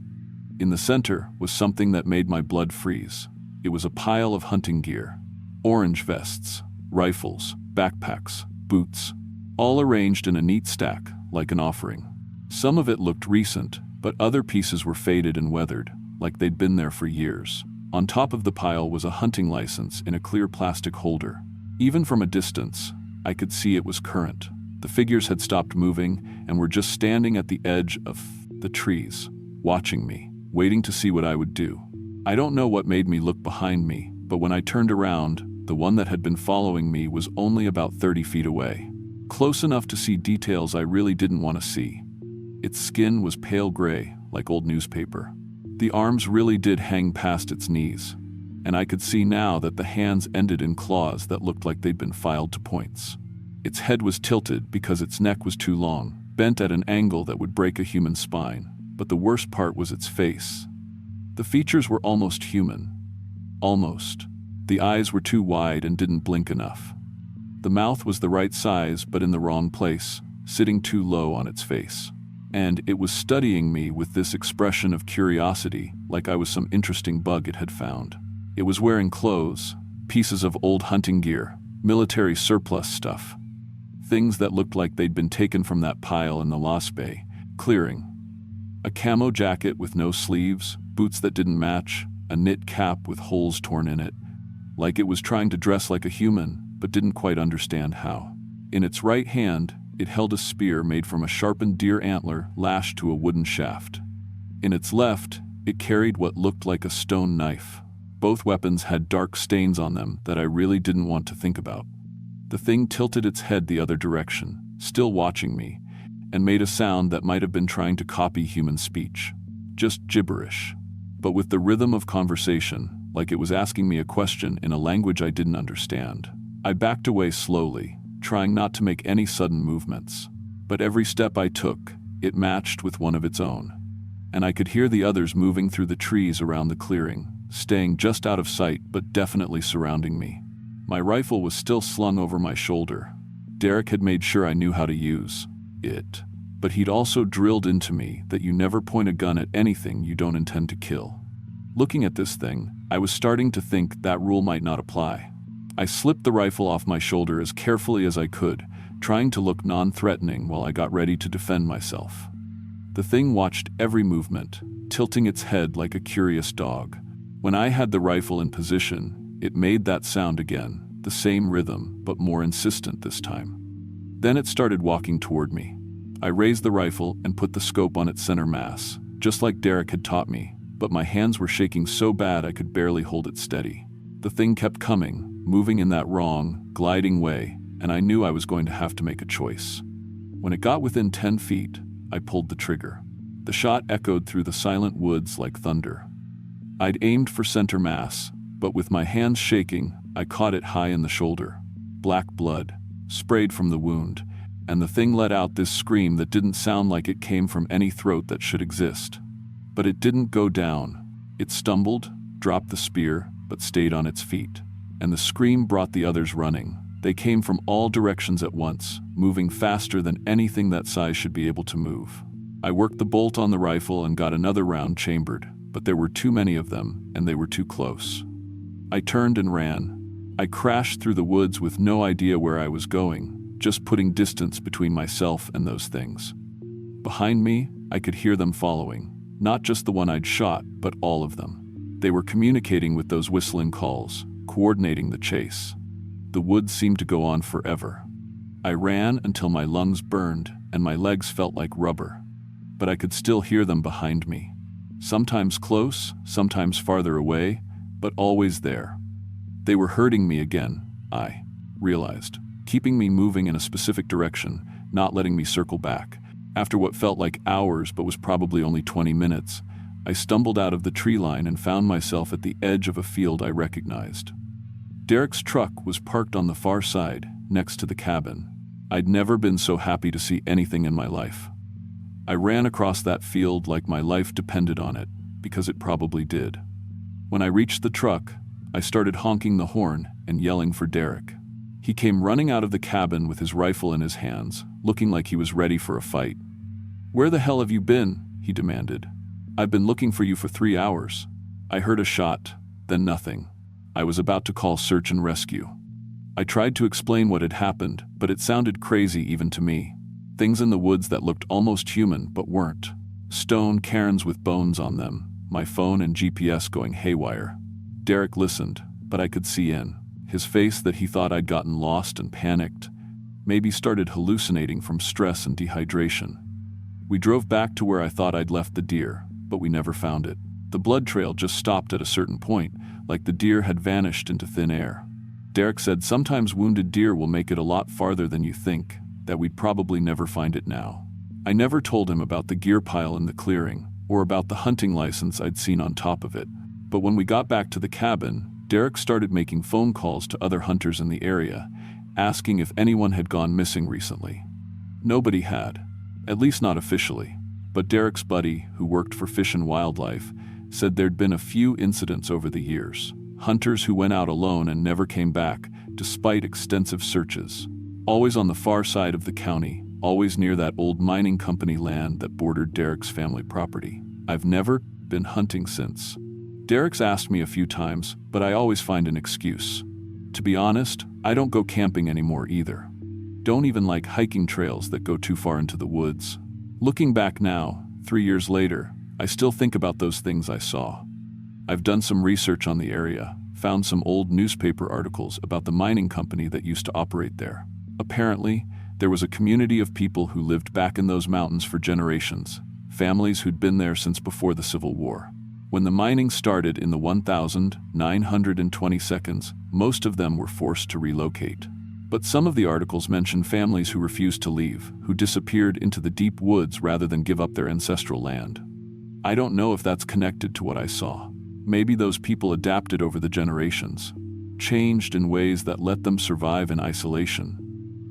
In the center was something that made my blood freeze. It was a pile of hunting gear. Orange vests, rifles, backpacks, boots, all arranged in a neat stack, like an offering. Some of it looked recent, but other pieces were faded and weathered, like they'd been there for years. On top of the pile was a hunting license in a clear plastic holder. Even from a distance, I could see it was current. The figures had stopped moving and were just standing at the edge of the trees, watching me, waiting to see what I would do. I don't know what made me look behind me, but when I turned around, the one that had been following me was only about 30 feet away. Close enough to see details I really didn't want to see. Its skin was pale gray, like old newspaper. The arms really did hang past its knees, and I could see now that the hands ended in claws that looked like they'd been filed to points. Its head was tilted because its neck was too long, bent at an angle that would break a human spine. But the worst part was its face. The features were almost human. Almost. The eyes were too wide and didn't blink enough. The mouth was the right size but in the wrong place, sitting too low on its face. And it was studying me with this expression of curiosity, like I was some interesting bug it had found. It was wearing clothes, pieces of old hunting gear, military surplus stuff. Things that looked like they'd been taken from that pile in the Lost Bay clearing. A camo jacket with no sleeves, boots that didn't match, a knit cap with holes torn in it, like it was trying to dress like a human, but didn't quite understand how. In its right hand, it held a spear made from a sharpened deer antler lashed to a wooden shaft. In its left, it carried what looked like a stone knife. Both weapons had dark stains on them that I really didn't want to think about. The thing tilted its head the other direction, still watching me, and made a sound that might have been trying to copy human speech. Just gibberish. But with the rhythm of conversation, like it was asking me a question in a language I didn't understand. I backed away slowly, trying not to make any sudden movements. But every step I took, it matched with one of its own. And I could hear the others moving through the trees around the clearing, staying just out of sight but definitely surrounding me. My rifle was still slung over my shoulder. Derek had made sure I knew how to use it, but he'd also drilled into me that you never point a gun at anything you don't intend to kill. Looking at this thing, I was starting to think that rule might not apply. I slipped the rifle off my shoulder as carefully as I could, trying to look non-threatening while I got ready to defend myself. The thing watched every movement, tilting its head like a curious dog. When I had the rifle in position, it made that sound again, the same rhythm, but more insistent this time. Then it started walking toward me. I raised the rifle and put the scope on its center mass, just like Derek had taught me, but my hands were shaking so bad I could barely hold it steady. The thing kept coming, moving in that wrong, gliding way, and I knew I was going to have to make a choice. When it got within 10 feet, I pulled the trigger. The shot echoed through the silent woods like thunder. I'd aimed for center mass, but with my hands shaking, I caught it high in the shoulder. Black blood sprayed from the wound, and the thing let out this scream that didn't sound like it came from any throat that should exist. But it didn't go down. It stumbled, dropped the spear, but stayed on its feet. And the scream brought the others running. They came from all directions at once, moving faster than anything that size should be able to move. I worked the bolt on the rifle and got another round chambered, but there were too many of them, and they were too close. I turned and ran. I crashed through the woods with no idea where I was going, just putting distance between myself and those things. Behind me, I could hear them following, not just the one I'd shot, but all of them. They were communicating with those whistling calls, coordinating the chase. The woods seemed to go on forever. I ran until my lungs burned and my legs felt like rubber, but I could still hear them behind me. Sometimes close, sometimes farther away, but always there. They were hurting me again, I realized, keeping me moving in a specific direction, not letting me circle back. After what felt like hours but was probably only 20 minutes, I stumbled out of the tree line and found myself at the edge of a field I recognized. Derek's truck was parked on the far side, next to the cabin. I'd never been so happy to see anything in my life. I ran across that field like my life depended on it, because it probably did. When I reached the truck, I started honking the horn and yelling for Derek. He came running out of the cabin with his rifle in his hands, looking like he was ready for a fight. "Where the hell have you been?" he demanded. "I've been looking for you for 3 hours. I heard a shot, then nothing. I was about to call search and rescue." I tried to explain what had happened, but it sounded crazy even to me. Things in the woods that looked almost human but weren't. Stone cairns with bones on them, my phone and GPS going haywire. Derek listened, but I could see in his face that he thought I'd gotten lost and panicked, maybe started hallucinating from stress and dehydration. We drove back to where I thought I'd left the deer, but we never found it. The blood trail just stopped at a certain point, like the deer had vanished into thin air. Derek said sometimes wounded deer will make it a lot farther than you think, that we'd probably never find it now. I never told him about the gear pile in the clearing, or about the hunting license I'd seen on top of it. But when we got back to the cabin, Derek started making phone calls to other hunters in the area, asking if anyone had gone missing recently. Nobody had, at least not officially, but Derek's buddy, who worked for Fish and Wildlife, said there'd been a few incidents over the years. Hunters who went out alone and never came back, despite extensive searches. Always on the far side of the county, always near that old mining company land that bordered Derek's family property. I've never been hunting since. Derek's asked me a few times, but I always find an excuse. To be honest, I don't go camping anymore either. Don't even like hiking trails that go too far into the woods. Looking back now, 3 years later, I still think about those things I saw. I've done some research on the area, found some old newspaper articles about the mining company that used to operate there. Apparently, there was a community of people who lived back in those mountains for generations, families who'd been there since before the Civil War. When the mining started in the 1922, most of them were forced to relocate. But some of the articles mention families who refused to leave, who disappeared into the deep woods rather than give up their ancestral land. I don't know if that's connected to what I saw. Maybe those people adapted over the generations, changed in ways that let them survive in isolation.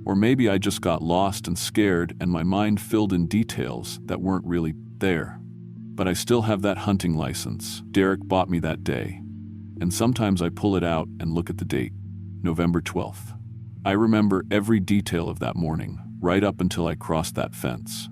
Or maybe I just got lost and scared and my mind filled in details that weren't really there. But I still have that hunting license Derek bought me that day. And sometimes I pull it out and look at the date, November 12th. I remember every detail of that morning, right up until I crossed that fence.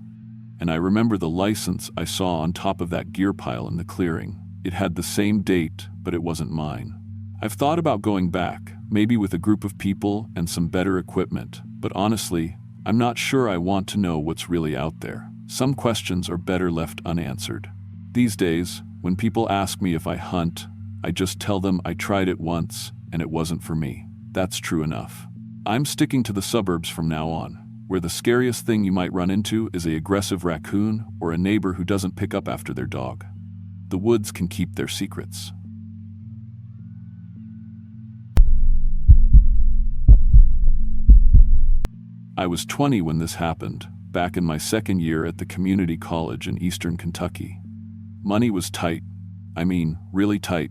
And I remember the license I saw on top of that gear pile in the clearing. It had the same date, but it wasn't mine. I've thought about going back, maybe with a group of people and some better equipment, but honestly, I'm not sure I want to know what's really out there. Some questions are better left unanswered. These days, when people ask me if I hunt, I just tell them I tried it once and it wasn't for me. That's true enough. I'm sticking to the suburbs from now on, where the scariest thing you might run into is an aggressive raccoon or a neighbor who doesn't pick up after their dog. The woods can keep their secrets. I was 20 when this happened, back in my second year at the community college in eastern Kentucky. Money was tight. I mean, really tight.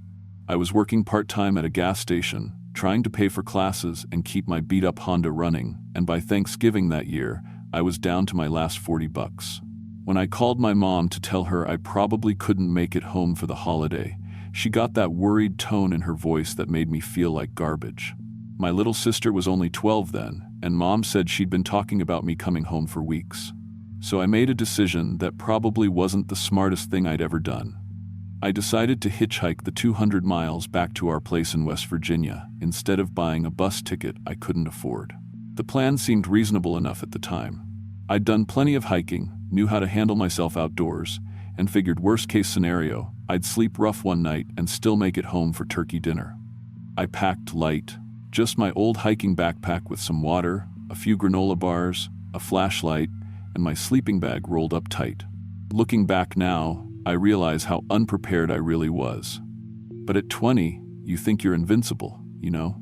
I was working part-time at a gas station, trying to pay for classes and keep my beat-up Honda running, and by Thanksgiving that year, I was down to my last $40. When I called my mom to tell her I probably couldn't make it home for the holiday, she got that worried tone in her voice that made me feel like garbage. My little sister was only 12 then, and Mom said she'd been talking about me coming home for weeks. So I made a decision that probably wasn't the smartest thing I'd ever done. I decided to hitchhike the 200 miles back to our place in West Virginia instead of buying a bus ticket I couldn't afford. The plan seemed reasonable enough at the time. I'd done plenty of hiking, knew how to handle myself outdoors, and figured worst-case scenario, I'd sleep rough one night and still make it home for turkey dinner. I packed light, just my old hiking backpack with some water, a few granola bars, a flashlight, and my sleeping bag rolled up tight. Looking back now, I realize how unprepared I really was. But at 20, you think you're invincible, you know?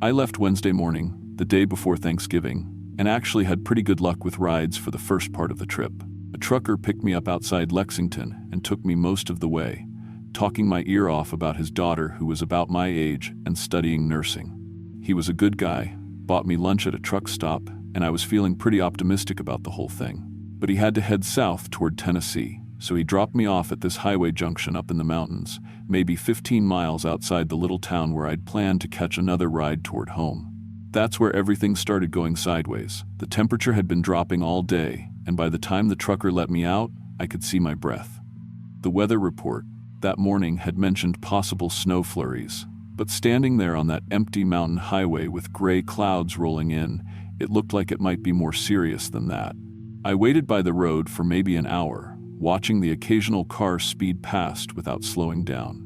I left Wednesday morning, the day before Thanksgiving, and actually had pretty good luck with rides for the first part of the trip. A trucker picked me up outside Lexington and took me most of the way, talking my ear off about his daughter who was about my age and studying nursing. He was a good guy, bought me lunch at a truck stop, and I was feeling pretty optimistic about the whole thing. But he had to head south toward Tennessee, so he dropped me off at this highway junction up in the mountains, maybe 15 miles outside the little town where I'd planned to catch another ride toward home. That's where everything started going sideways. The temperature had been dropping all day, and by the time the trucker let me out, I could see my breath. The weather report that morning had mentioned possible snow flurries, but standing there on that empty mountain highway with gray clouds rolling in, it looked like it might be more serious than that. I waited by the road for maybe an hour, watching the occasional car speed past without slowing down.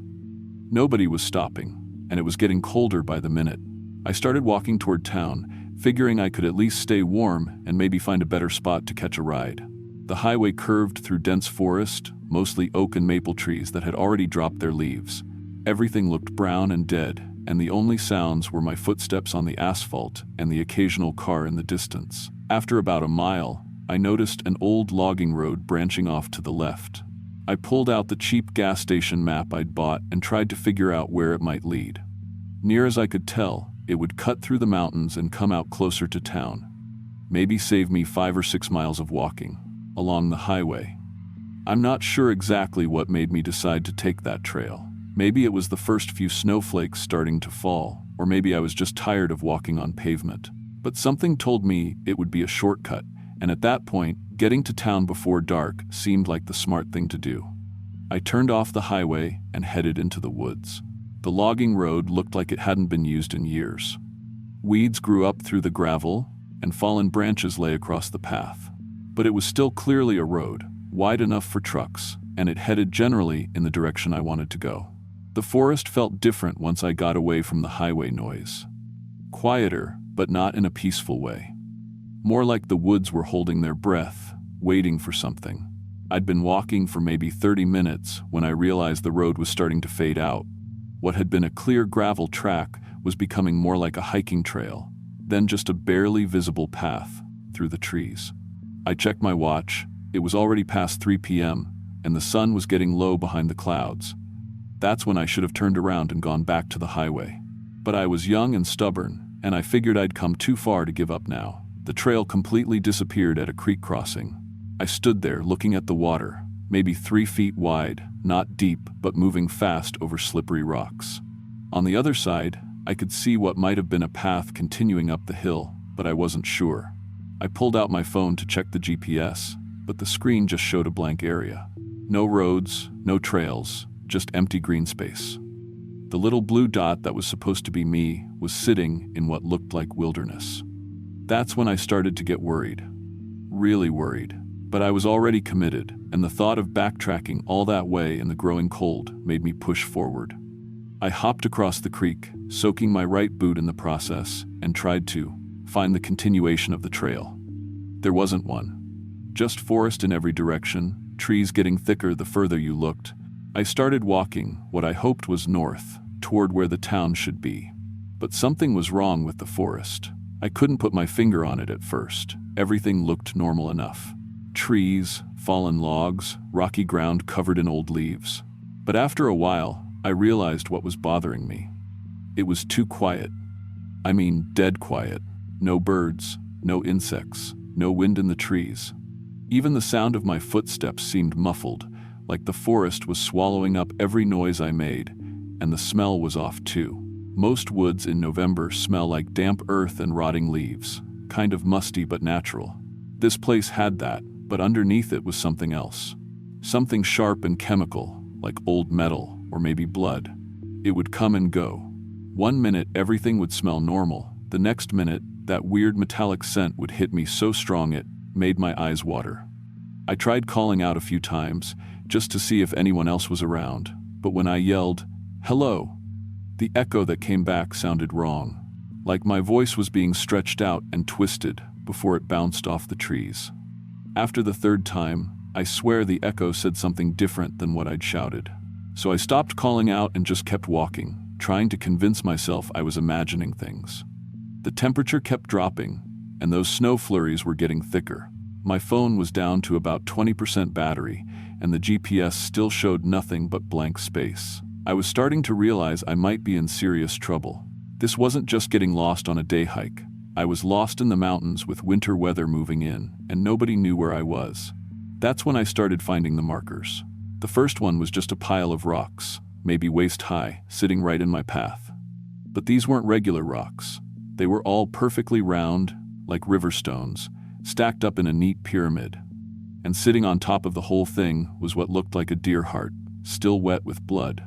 Nobody was stopping, and it was getting colder by the minute. I started walking toward town, figuring I could at least stay warm and maybe find a better spot to catch a ride. The highway curved through dense forest, mostly oak and maple trees that had already dropped their leaves. Everything looked brown and dead, and the only sounds were my footsteps on the asphalt and the occasional car in the distance. After about a mile, I noticed an old logging road branching off to the left. I pulled out the cheap gas station map I'd bought and tried to figure out where it might lead. Near as I could tell, it would cut through the mountains and come out closer to town. Maybe save me 5 or 6 miles of walking along the highway. I'm not sure exactly what made me decide to take that trail. Maybe it was the first few snowflakes starting to fall, or maybe I was just tired of walking on pavement. But something told me it would be a shortcut, and at that point, getting to town before dark seemed like the smart thing to do. I turned off the highway and headed into the woods. The logging road looked like it hadn't been used in years. Weeds grew up through the gravel, and fallen branches lay across the path. But it was still clearly a road, wide enough for trucks, and it headed generally in the direction I wanted to go. The forest felt different once I got away from the highway noise. Quieter, but not in a peaceful way. More like the woods were holding their breath, waiting for something. I'd been walking for maybe 30 minutes when I realized the road was starting to fade out. What had been a clear gravel track was becoming more like a hiking trail, then just a barely visible path through the trees. I checked my watch. It was already past 3 p.m., and the sun was getting low behind the clouds. That's when I should have turned around and gone back to the highway. But I was young and stubborn, and I figured I'd come too far to give up now. The trail completely disappeared at a creek crossing. I stood there looking at the water, maybe 3 feet wide, not deep, but moving fast over slippery rocks. On the other side, I could see what might have been a path continuing up the hill, but I wasn't sure. I pulled out my phone to check the GPS, but the screen just showed a blank area. No roads, no trails, just empty green space. The little blue dot that was supposed to be me was sitting in what looked like wilderness. That's when I started to get worried. Really worried. But I was already committed, and the thought of backtracking all that way in the growing cold made me push forward. I hopped across the creek, soaking my right boot in the process, and tried to find the continuation of the trail. There wasn't one. Just forest in every direction, trees getting thicker the further you looked. I started walking what I hoped was north, toward where the town should be. But something was wrong with the forest. I couldn't put my finger on it at first. Everything looked normal enough. Trees, fallen logs, rocky ground covered in old leaves. But after a while, I realized what was bothering me. It was too quiet. I mean, dead quiet. No birds, no insects, no wind in the trees. Even the sound of my footsteps seemed muffled, like the forest was swallowing up every noise I made, and the smell was off too. Most woods in November smell like damp earth and rotting leaves, kind of musty but natural. This place had that, but underneath it was something else. Something sharp and chemical, like old metal or maybe blood. It would come and go. One minute everything would smell normal, the next minute that weird metallic scent would hit me so strong it made my eyes water. I tried calling out a few times, just to see if anyone else was around, but when I yelled, "Hello," the echo that came back sounded wrong, like my voice was being stretched out and twisted before it bounced off the trees. After the third time, I swear the echo said something different than what I'd shouted. So I stopped calling out and just kept walking, trying to convince myself I was imagining things. The temperature kept dropping, and those snow flurries were getting thicker. My phone was down to about 20% battery, and the GPS still showed nothing but blank space. I was starting to realize I might be in serious trouble. This wasn't just getting lost on a day hike. I was lost in the mountains with winter weather moving in, and nobody knew where I was. That's when I started finding the markers. The first one was just a pile of rocks, maybe waist high, sitting right in my path. But these weren't regular rocks. They were all perfectly round, like river stones, stacked up in a neat pyramid. And sitting on top of the whole thing was what looked like a deer heart, still wet with blood.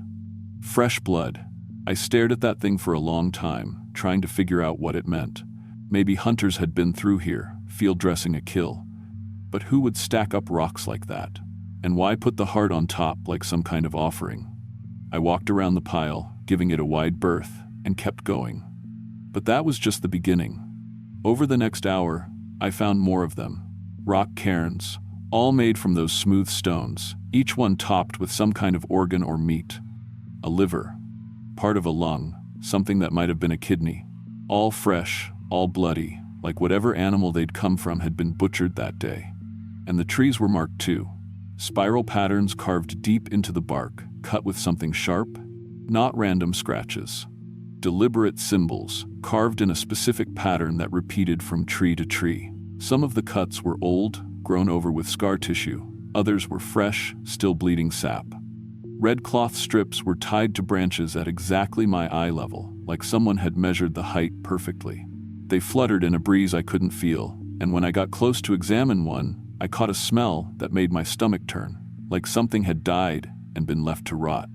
Fresh blood. I stared at that thing for a long time, trying to figure out what it meant. Maybe hunters had been through here, field dressing a kill. But who would stack up rocks like that? And why put the heart on top like some kind of offering? I walked around the pile, giving it a wide berth, and kept going. But that was just the beginning. Over the next hour, I found more of them. Rock cairns, all made from those smooth stones, each one topped with some kind of organ or meat. A liver, part of a lung, something that might have been a kidney. All fresh, all bloody, like whatever animal they'd come from had been butchered that day. And the trees were marked too. Spiral patterns carved deep into the bark, cut with something sharp. Not random scratches. Deliberate symbols, carved in a specific pattern that repeated from tree to tree. Some of the cuts were old, grown over with scar tissue. Others were fresh, still bleeding sap. Red cloth strips were tied to branches at exactly my eye level, like someone had measured the height perfectly. They fluttered in a breeze I couldn't feel, and when I got close to examine one, I caught a smell that made my stomach turn, like something had died and been left to rot.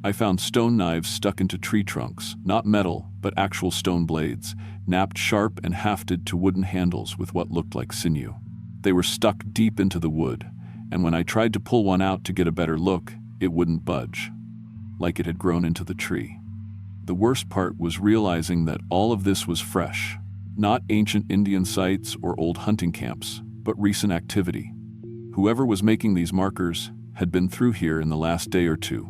I found stone knives stuck into tree trunks, not metal, but actual stone blades, napped sharp and hafted to wooden handles with what looked like sinew. They were stuck deep into the wood, and when I tried to pull one out to get a better look, it wouldn't budge, like it had grown into the tree. The worst part was realizing that all of this was fresh, not ancient Indian sites or old hunting camps, but recent activity. Whoever was making these markers had been through here in the last day or two,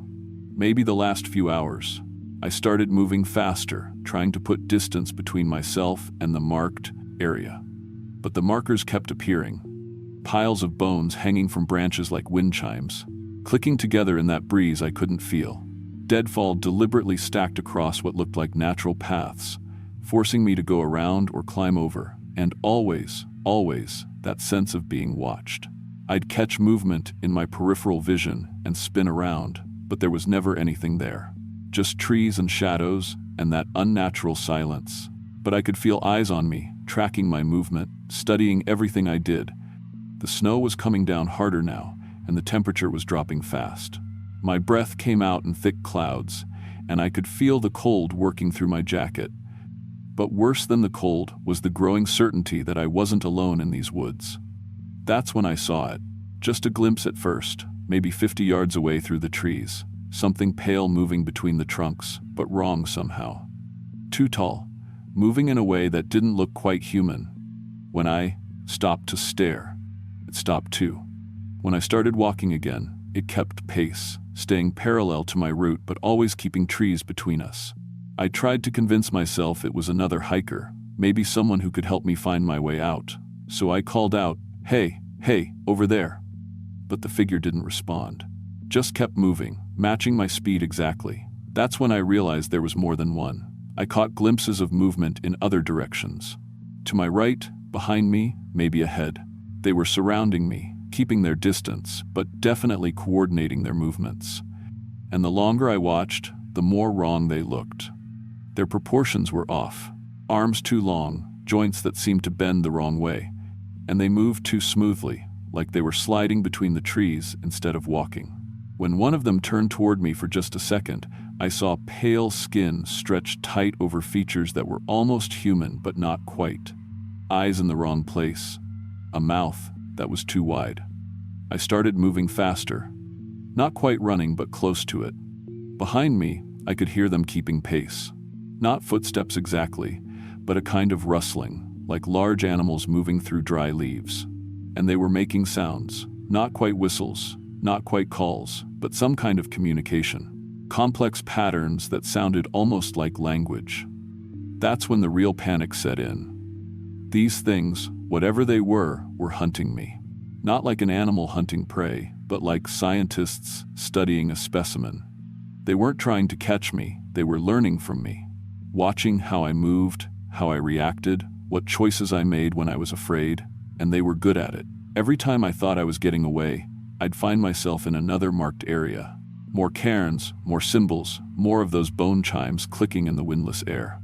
maybe the last few hours. I started moving faster, trying to put distance between myself and the marked area. But the markers kept appearing, piles of bones hanging from branches like wind chimes, clicking together in that breeze I couldn't feel. Deadfall deliberately stacked across what looked like natural paths, forcing me to go around or climb over, and always, that sense of being watched. I'd catch movement in my peripheral vision and spin around, but there was never anything there. Just trees and shadows and that unnatural silence. But I could feel eyes on me, tracking my movement, studying everything I did. The snow was coming down harder now, and the temperature was dropping fast. My breath came out in thick clouds, and I could feel the cold working through my jacket. But worse than the cold was the growing certainty that I wasn't alone in these woods. That's when I saw it. Just a glimpse at first, maybe 50 yards away through the trees. Something pale moving between the trunks, but wrong somehow. Too tall, moving in a way that didn't look quite human. When I stopped to stare, it stopped too. When I started walking again, it kept pace, staying parallel to my route but always keeping trees between us. I tried to convince myself it was another hiker, maybe someone who could help me find my way out. So I called out, "Hey, over there." But the figure didn't respond. Just kept moving, matching my speed exactly. That's when I realized there was more than one. I caught glimpses of movement in other directions. To my right, behind me, maybe ahead. They were surrounding me, keeping their distance, but definitely coordinating their movements. And the longer I watched, the more wrong they looked. Their proportions were off. Arms too long, joints that seemed to bend the wrong way. And they moved too smoothly, like they were sliding between the trees instead of walking. When one of them turned toward me for just a second, I saw pale skin stretched tight over features that were almost human but not quite. Eyes in the wrong place. A mouth that was too wide. I started moving faster. Not quite running, but close to it. Behind me, I could hear them keeping pace. Not footsteps exactly, but a kind of rustling, like large animals moving through dry leaves. And they were making sounds, not quite whistles, not quite calls, but some kind of communication. Complex patterns that sounded almost like language. That's when the real panic set in. These things, whatever they were hunting me. Not like an animal hunting prey, but like scientists studying a specimen. They weren't trying to catch me, they were learning from me. Watching how I moved, how I reacted, what choices I made when I was afraid, and they were good at it. Every time I thought I was getting away, I'd find myself in another marked area. More cairns, more symbols, more of those bone chimes clicking in the windless air.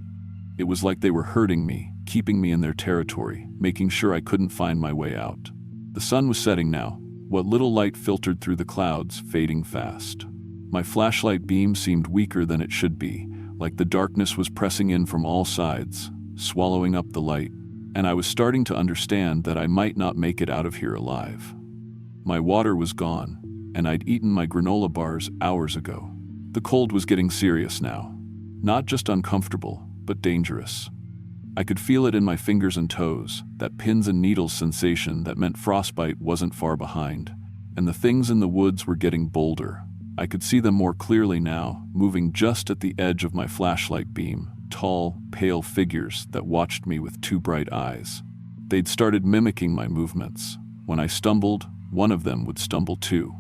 It was like they were herding me, keeping me in their territory, making sure I couldn't find my way out. The sun was setting now, what little light filtered through the clouds fading fast. My flashlight beam seemed weaker than it should be, like the darkness was pressing in from all sides, swallowing up the light. and I was starting to understand that I might not make it out of here alive. My water was gone, and I'd eaten my granola bars hours ago. The cold was getting serious now. Not just uncomfortable, but dangerous. I could feel it in my fingers and toes, that pins and needles sensation that meant frostbite wasn't far behind. And the things in the woods were getting bolder. I could see them more clearly now, moving just at the edge of my flashlight beam, tall, pale figures that watched me with two bright eyes. They'd started mimicking my movements. When I stumbled, one of them would stumble too.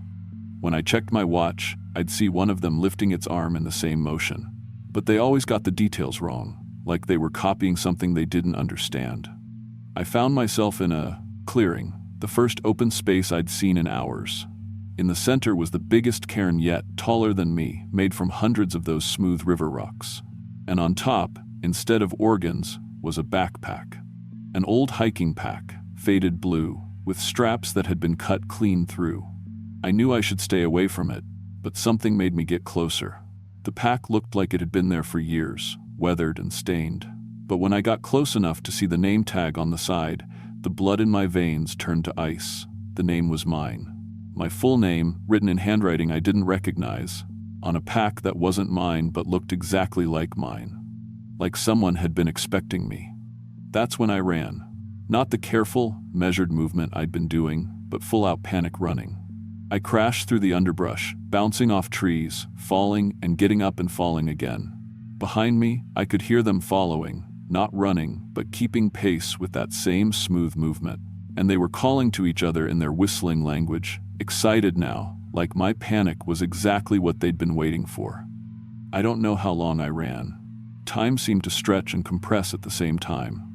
When I checked my watch, I'd see one of them lifting its arm in the same motion. But they always got the details wrong, like they were copying something they didn't understand. I found myself in a clearing, the first open space I'd seen in hours. In the center was the biggest cairn yet, taller than me, made from hundreds of those smooth river rocks. And on top, instead of organs, was a backpack. An old hiking pack, faded blue, with straps that had been cut clean through. I knew I should stay away from it, but something made me get closer. The pack looked like it had been there for years, weathered and stained. But when I got close enough to see the name tag on the side, the blood in my veins turned to ice. The name was mine. My full name, written in handwriting I didn't recognize, on a pack that wasn't mine but looked exactly like mine. Like someone had been expecting me. That's when I ran. Not the careful, measured movement I'd been doing, but full-out panic running. I crashed through the underbrush, bouncing off trees, falling and getting up and falling again. Behind me, I could hear them following, not running, but keeping pace with that same smooth movement. And they were calling to each other in their whistling language, excited now, like my panic was exactly what they'd been waiting for. I don't know how long I ran. Time seemed to stretch and compress at the same time.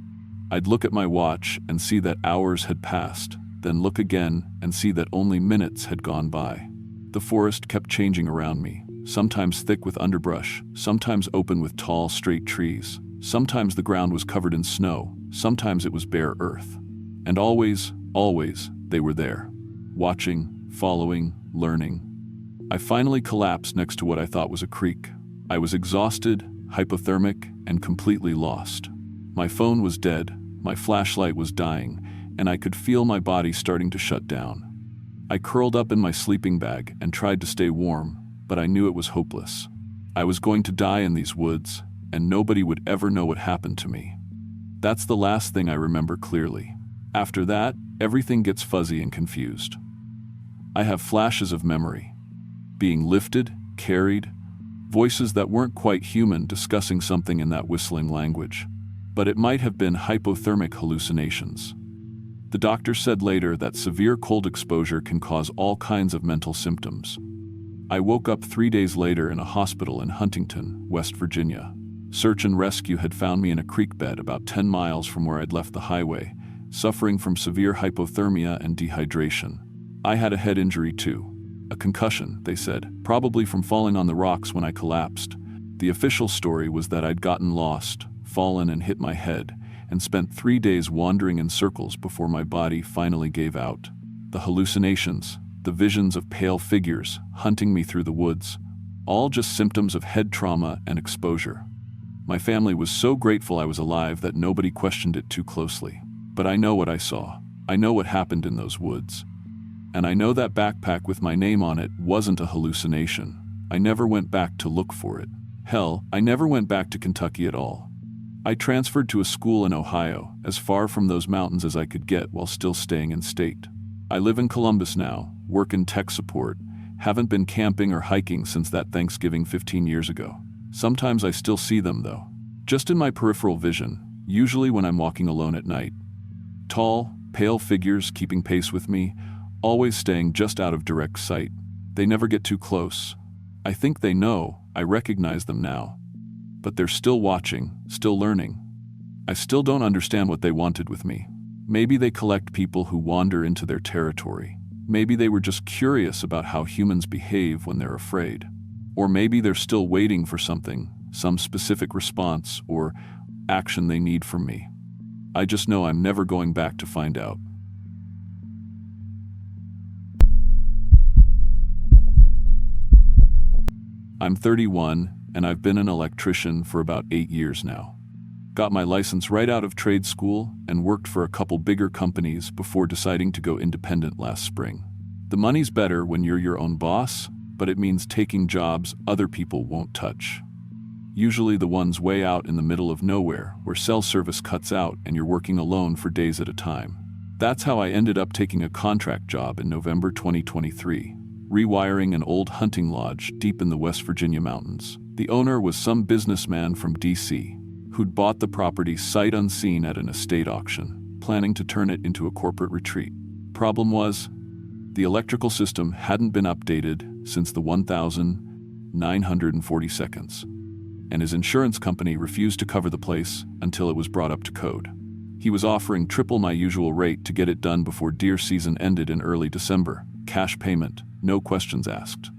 I'd look at my watch and see that hours had passed, then look again and see that only minutes had gone by. The forest kept changing around me, sometimes thick with underbrush, sometimes open with tall, straight trees. Sometimes the ground was covered in snow, sometimes it was bare earth. And always, they were there. Watching, following, learning. I finally collapsed next to what I thought was a creek. I was exhausted, hypothermic, and completely lost. My phone was dead, my flashlight was dying, and I could feel my body starting to shut down. I curled up in my sleeping bag and tried to stay warm, but I knew it was hopeless. I was going to die in these woods, and nobody would ever know what happened to me. That's the last thing I remember clearly. After that, everything gets fuzzy and confused. I have flashes of memory. Being lifted, carried, voices that weren't quite human discussing something in that whistling language. But it might have been hypothermic hallucinations. The doctor said later that severe cold exposure can cause all kinds of mental symptoms. I woke up 3 days later in a hospital in Huntington, West Virginia. Search and rescue had found me in a creek bed about 10 miles from where I'd left the highway, suffering from severe hypothermia and dehydration. I had a head injury too. A concussion, they said, probably from falling on the rocks when I collapsed. The official story was that I'd gotten lost, fallen and hit my head, and spent 3 days wandering in circles before my body finally gave out. The hallucinations, the visions of pale figures hunting me through the woods, all just symptoms of head trauma and exposure. My family was so grateful I was alive that nobody questioned it too closely. But I know what I saw. I know what happened in those woods. And I know that backpack with my name on it wasn't a hallucination. I never went back to look for it. Hell, I never went back to Kentucky at all. I transferred to a school in Ohio, as far from those mountains as I could get while still staying in state. I live in Columbus now, work in tech support, haven't been camping or hiking since that Thanksgiving 15 years ago. Sometimes I still see them though, just in my peripheral vision, usually when I'm walking alone at night. Tall, pale figures keeping pace with me, always staying just out of direct sight. They never get too close. I think they know, I recognize them now. But they're still watching, still learning. I still don't understand what they wanted with me. Maybe they collect people who wander into their territory. Maybe they were just curious about how humans behave when they're afraid. Or maybe they're still waiting for something, some specific response or action they need from me. I just know I'm never going back to find out. I'm 31, and I've been an electrician for about 8 years now. got my license right out of trade school, and worked for a couple bigger companies before deciding to go independent last spring. The money's better when you're your own boss, but it means taking jobs other people won't touch. Usually the ones way out in the middle of nowhere, where cell service cuts out and you're working alone for days at a time. That's how I ended up taking a contract job in November 2023, rewiring an old hunting lodge deep in the West Virginia mountains. The owner was some businessman from DC, who'd bought the property sight unseen at an estate auction, planning to turn it into a corporate retreat. Problem was, the electrical system hadn't been updated since the 1940 seconds, and his insurance company refused to cover the place until it was brought up to code. He was offering triple my usual rate to get it done before deer season ended in early December. Cash payment, no questions asked.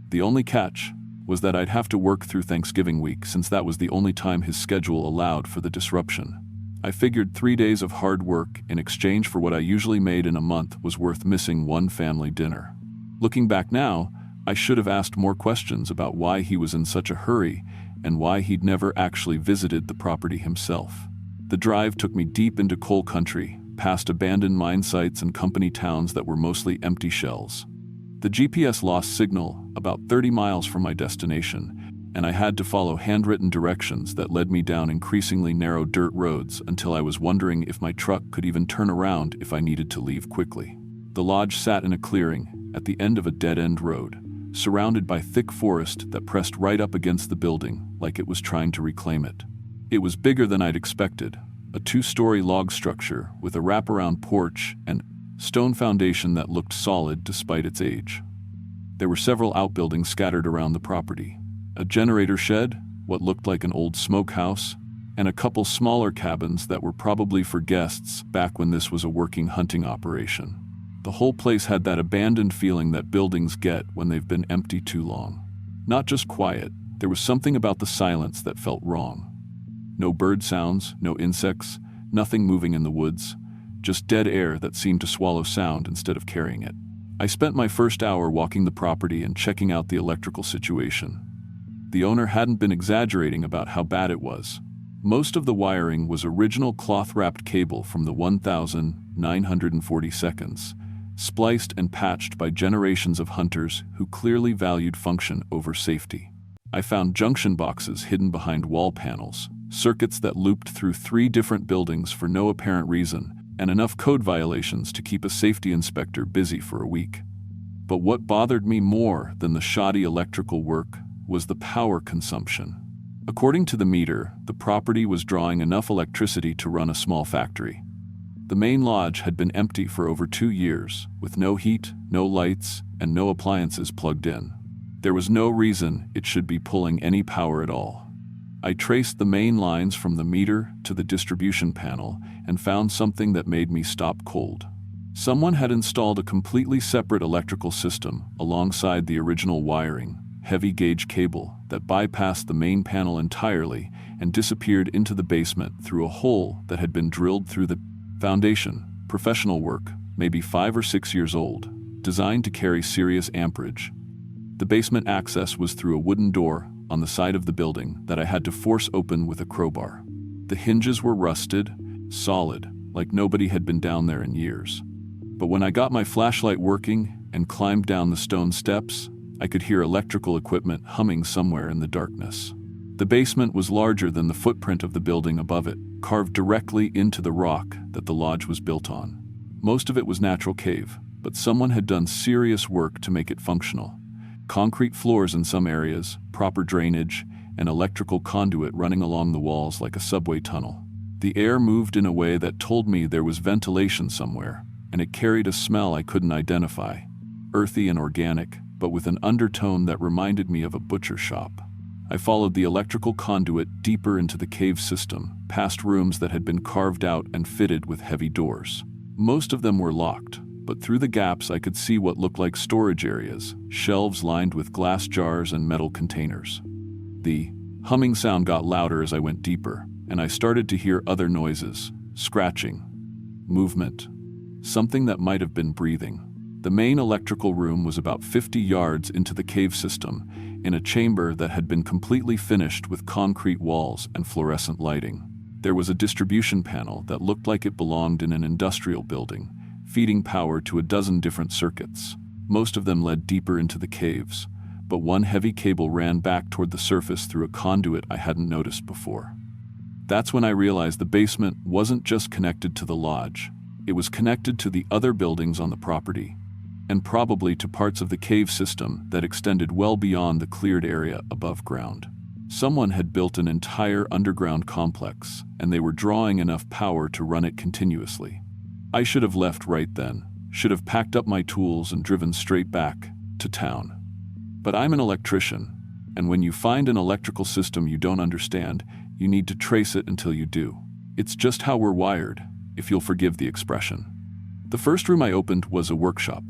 The only catch was that I'd have to work through Thanksgiving week, since that was the only time his schedule allowed for the disruption. I figured 3 days of hard work in exchange for what I usually made in a month was worth missing one family dinner. Looking back now, I should have asked more questions about why he was in such a hurry and why he'd never actually visited the property himself. The drive took me deep into coal country, past abandoned mine sites and company towns that were mostly empty shells. The GPS lost signal about 30 miles from my destination, and I had to follow handwritten directions that led me down increasingly narrow dirt roads until I was wondering if my truck could even turn around if I needed to leave quickly. The lodge sat in a clearing at the end of a dead-end road, surrounded by thick forest that pressed right up against the building like it was trying to reclaim it. It was bigger than I'd expected, a 2-story log structure with a wraparound porch and stone foundation that looked solid despite its age. There were several outbuildings scattered around the property. A generator shed, what looked like an old smokehouse, and a couple smaller cabins that were probably for guests back when this was a working hunting operation. The whole place had that abandoned feeling that buildings get when they've been empty too long. Not just quiet, there was something about the silence that felt wrong. No bird sounds, no insects, nothing moving in the woods, just dead air that seemed to swallow sound instead of carrying it. I spent my first hour walking the property and checking out the electrical situation. The owner hadn't been exaggerating about how bad it was. Most of the wiring was original cloth-wrapped cable from the 1940 seconds, spliced and patched by generations of hunters who clearly valued function over safety. I found junction boxes hidden behind wall panels, circuits that looped through 3 different buildings for no apparent reason, and enough code violations to keep a safety inspector busy for a week. But what bothered me more than the shoddy electrical work was the power consumption. According to the meter, the property was drawing enough electricity to run a small factory. The main lodge had been empty for over 2 years, with no heat, no lights, and no appliances plugged in. There was no reason it should be pulling any power at all. I traced the main lines from the meter to the distribution panel and found something that made me stop cold. Someone had installed a completely separate electrical system alongside the original wiring, heavy gauge cable that bypassed the main panel entirely and disappeared into the basement through a hole that had been drilled through the foundation. Professional work, maybe 5 or 6 years old, designed to carry serious amperage. The basement access was through a wooden door on the side of the building that I had to force open with a crowbar. The hinges were rusted, solid, like nobody had been down there in years. But when I got my flashlight working and climbed down the stone steps, I could hear electrical equipment humming somewhere in the darkness. The basement was larger than the footprint of the building above it, carved directly into the rock that the lodge was built on. Most of it was natural cave, but someone had done serious work to make it functional. Concrete floors in some areas, proper drainage, and electrical conduit running along the walls like a subway tunnel. The air moved in a way that told me there was ventilation somewhere, and it carried a smell I couldn't identify, earthy and organic, but with an undertone that reminded me of a butcher shop. I followed the electrical conduit deeper into the cave system, past rooms that had been carved out and fitted with heavy doors. Most of them were locked, but through the gaps I could see what looked like storage areas, shelves lined with glass jars and metal containers. The humming sound got louder as I went deeper, and I started to hear other noises, scratching, movement, something that might have been breathing. The main electrical room was about 50 yards into the cave system, in a chamber that had been completely finished with concrete walls and fluorescent lighting. There was a distribution panel that looked like it belonged in an industrial building, feeding power to a dozen different circuits. Most of them led deeper into the caves, but one heavy cable ran back toward the surface through a conduit I hadn't noticed before. That's when I realized the basement wasn't just connected to the lodge. It was connected to the other buildings on the property, and probably to parts of the cave system that extended well beyond the cleared area above ground. Someone had built an entire underground complex, and they were drawing enough power to run it continuously. I should have left right then, should have packed up my tools and driven straight back to town. But I'm an electrician, and when you find an electrical system you don't understand, you need to trace it until you do. It's just how we're wired, if you'll forgive the expression. The first room I opened was a workshop.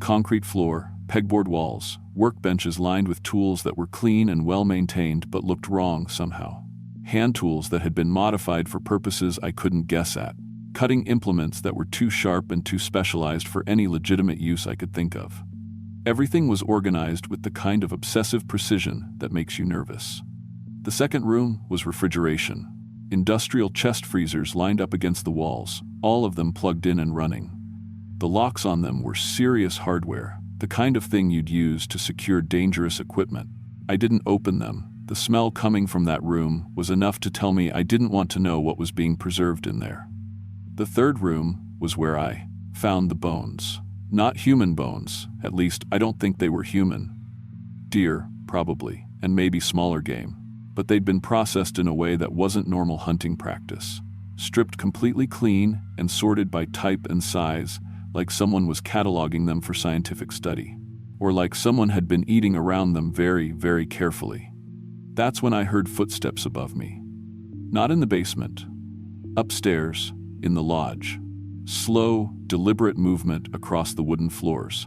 Concrete floor, pegboard walls, workbenches lined with tools that were clean and well-maintained but looked wrong somehow. Hand tools that had been modified for purposes I couldn't guess at. Cutting implements that were too sharp and too specialized for any legitimate use I could think of. Everything was organized with the kind of obsessive precision that makes you nervous. The second room was refrigeration. Industrial chest freezers lined up against the walls, all of them plugged in and running. The locks on them were serious hardware, the kind of thing you'd use to secure dangerous equipment. I didn't open them. The smell coming from that room was enough to tell me I didn't want to know what was being preserved in there. The third room was where I found the bones. Not human bones, at least I don't think they were human. Deer, probably, and maybe smaller game. But they'd been processed in a way that wasn't normal hunting practice. Stripped completely clean and sorted by type and size, like someone was cataloging them for scientific study. Or like someone had been eating around them very, very carefully. That's when I heard footsteps above me. Not in the basement. Upstairs, in the lodge. Slow, deliberate movement across the wooden floors.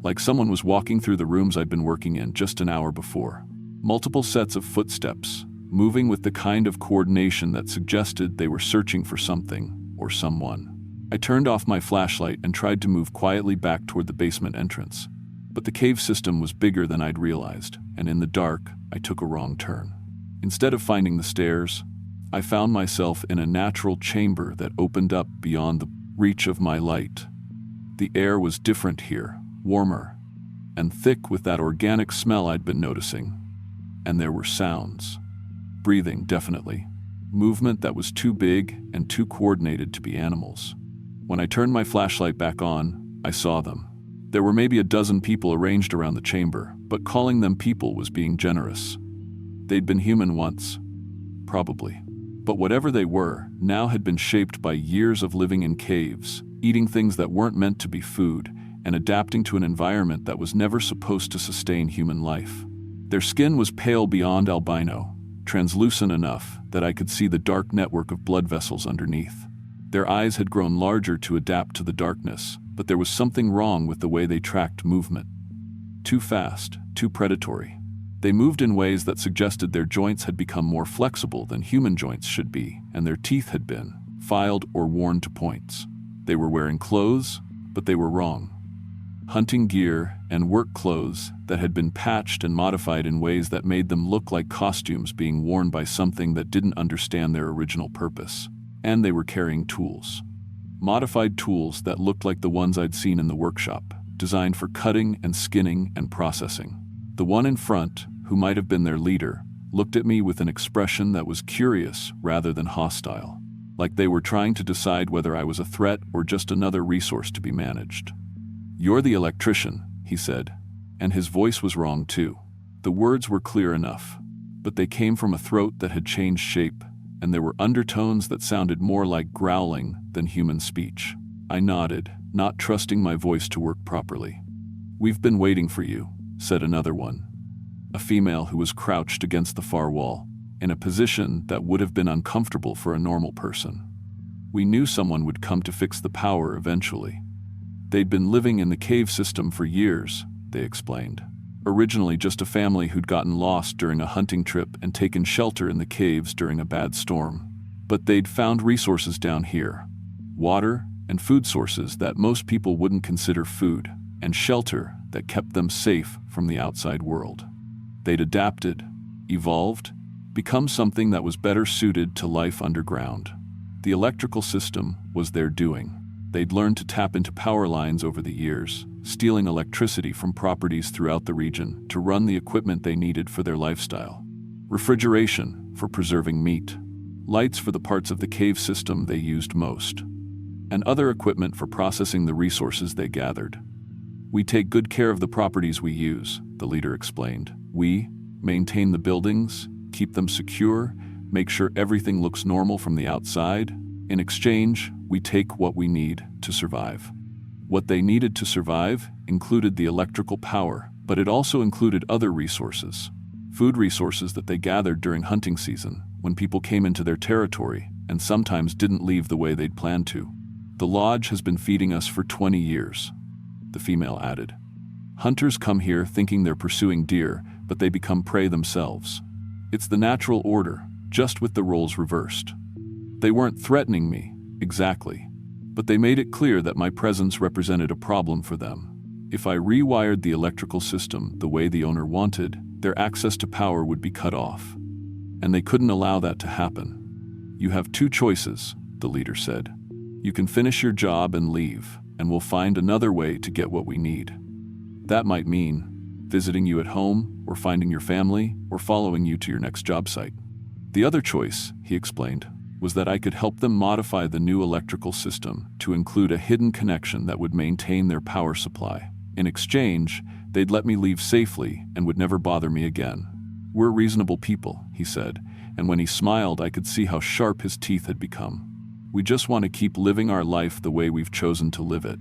Like someone was walking through the rooms I'd been working in just an hour before. Multiple sets of footsteps, moving with the kind of coordination that suggested they were searching for something or someone. I turned off my flashlight and tried to move quietly back toward the basement entrance. But the cave system was bigger than I'd realized, and in the dark, I took a wrong turn. Instead of finding the stairs, I found myself in a natural chamber that opened up beyond the reach of my light. The air was different here, warmer, and thick with that organic smell I'd been noticing. And there were sounds. Breathing, definitely. Movement that was too big and too coordinated to be animals. When I turned my flashlight back on, I saw them. There were maybe a dozen people arranged around the chamber, but calling them people was being generous. They'd been human once. Probably. But whatever they were, now had been shaped by years of living in caves, eating things that weren't meant to be food, and adapting to an environment that was never supposed to sustain human life. Their skin was pale beyond albino, translucent enough that I could see the dark network of blood vessels underneath. Their eyes had grown larger to adapt to the darkness, but there was something wrong with the way they tracked movement. Too fast, too predatory. They moved in ways that suggested their joints had become more flexible than human joints should be, and their teeth had been filed or worn to points. They were wearing clothes, but they were wrong. Hunting gear and work clothes that had been patched and modified in ways that made them look like costumes being worn by something that didn't understand their original purpose. And they were carrying tools. Modified tools that looked like the ones I'd seen in the workshop, designed for cutting and skinning and processing. The one in front, who might have been their leader, looked at me with an expression that was curious rather than hostile, like they were trying to decide whether I was a threat or just another resource to be managed. "You're the electrician," he said, and his voice was wrong too. The words were clear enough, but they came from a throat that had changed shape, and there were undertones that sounded more like growling than human speech. I nodded, not trusting my voice to work properly. "We've been waiting for you," said another one, a female who was crouched against the far wall, in a position that would have been uncomfortable for a normal person. "We knew someone would come to fix the power eventually." They'd been living in the cave system for years, they explained. Originally just a family who'd gotten lost during a hunting trip and taken shelter in the caves during a bad storm. But they'd found resources down here. Water and food sources that most people wouldn't consider food, and shelter that kept them safe from the outside world. They'd adapted, evolved, become something that was better suited to life underground. The electrical system was their doing. They'd learned to tap into power lines over the years, stealing electricity from properties throughout the region to run the equipment they needed for their lifestyle. Refrigeration for preserving meat, lights for the parts of the cave system they used most, and other equipment for processing the resources they gathered. "We take good care of the properties we use," the leader explained. "We maintain the buildings, keep them secure, make sure everything looks normal from the outside. In exchange, we take what we need to survive." What they needed to survive included the electrical power, but it also included other resources. Food resources that they gathered during hunting season, when people came into their territory and sometimes didn't leave the way they'd planned to. "The lodge has been feeding us for 20 years, the female added. "Hunters come here thinking they're pursuing deer, but they become prey themselves. It's the natural order, just with the roles reversed. They weren't threatening me, exactly, but they made it clear that my presence represented a problem for them. If I rewired the electrical system the way the owner wanted, their access to power would be cut off. And they couldn't allow that to happen. You have two choices," the leader said. "You can finish your job and leave, and we'll find another way to get what we need. That might mean visiting you at home, or finding your family, or following you to your next job site. The other choice," he explained, "was that I could help them modify the new electrical system to include a hidden connection that would maintain their power supply. In exchange, they'd let me leave safely and would never bother me again. We're reasonable people," he said, and when he smiled I could see how sharp his teeth had become. "We just want to keep living our life the way we've chosen to live it.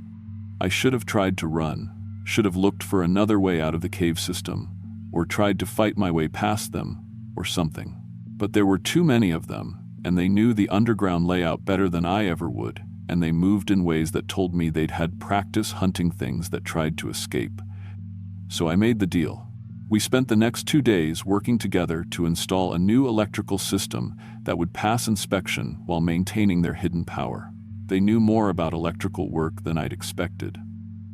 I should have tried to run, should have looked for another way out of the cave system, or tried to fight my way past them, or something. But there were too many of them, and they knew the underground layout better than I ever would, and they moved in ways that told me they'd had practice hunting things that tried to escape. So I made the deal. We spent the next 2 days working together to install a new electrical system that would pass inspection while maintaining their hidden power. They knew more about electrical work than I'd expected.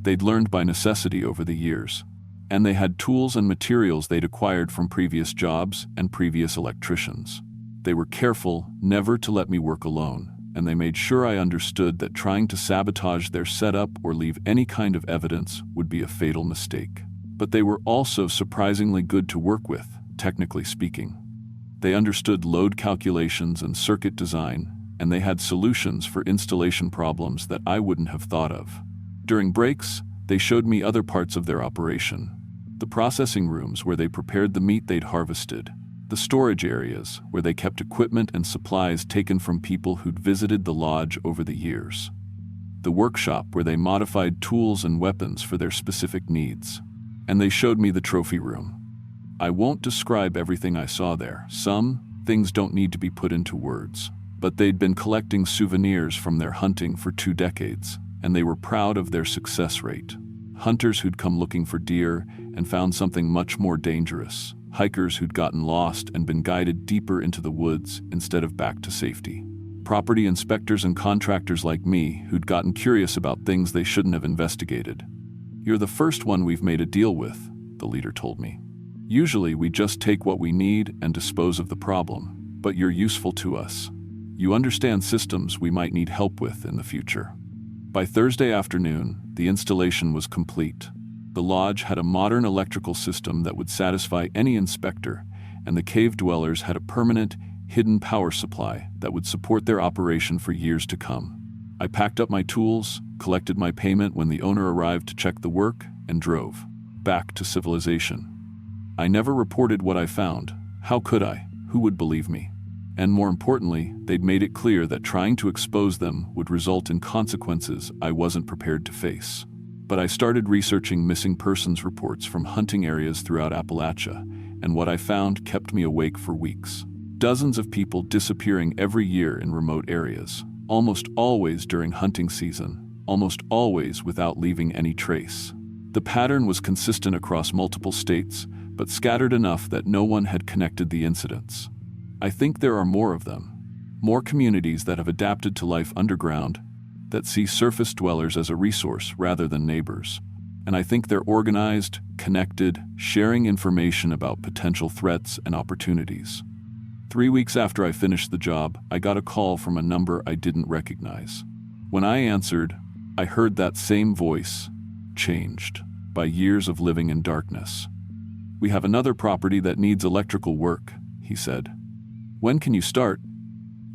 They'd learned by necessity over the years, and they had tools and materials they'd acquired from previous jobs and previous electricians. They were careful never to let me work alone, and they made sure I understood that trying to sabotage their setup or leave any kind of evidence would be a fatal mistake. But they were also surprisingly good to work with, technically speaking. They understood load calculations and circuit design, and they had solutions for installation problems that I wouldn't have thought of. During breaks, they showed me other parts of their operation. The processing rooms where they prepared the meat they'd harvested, the storage areas where they kept equipment and supplies taken from people who'd visited the lodge over the years, the workshop where they modified tools and weapons for their specific needs. And they showed me the trophy room. I won't describe everything I saw there. Some things don't need to be put into words. But they'd been collecting souvenirs from their hunting for 2 decades, and they were proud of their success rate. Hunters who'd come looking for deer and found something much more dangerous. Hikers who'd gotten lost and been guided deeper into the woods instead of back to safety. Property inspectors and contractors like me who'd gotten curious about things they shouldn't have investigated. "You're the first one we've made a deal with," the leader told me. "Usually we just take what we need and dispose of the problem, but you're useful to us. You understand systems we might need help with in the future." By Thursday afternoon, the installation was complete. The lodge had a modern electrical system that would satisfy any inspector, and the cave dwellers had a permanent, hidden power supply that would support their operation for years to come. I packed up my tools, collected my payment when the owner arrived to check the work, and drove back to civilization. I never reported what I found. How could I? Who would believe me? And more importantly, they'd made it clear that trying to expose them would result in consequences I wasn't prepared to face. But I started researching missing persons reports from hunting areas throughout Appalachia, and what I found kept me awake for weeks. Dozens of people disappearing every year in remote areas, almost always during hunting season, almost always without leaving any trace. The pattern was consistent across multiple states, but scattered enough that no one had connected the incidents. I think there are more of them. More communities that have adapted to life underground, that see surface dwellers as a resource rather than neighbors. And I think they're organized, connected, sharing information about potential threats and opportunities. 3 weeks after I finished the job, I got a call from a number I didn't recognize. When I answered, I heard that same voice, changed by years of living in darkness. "We have another property that needs electrical work," he said. "When can you start?"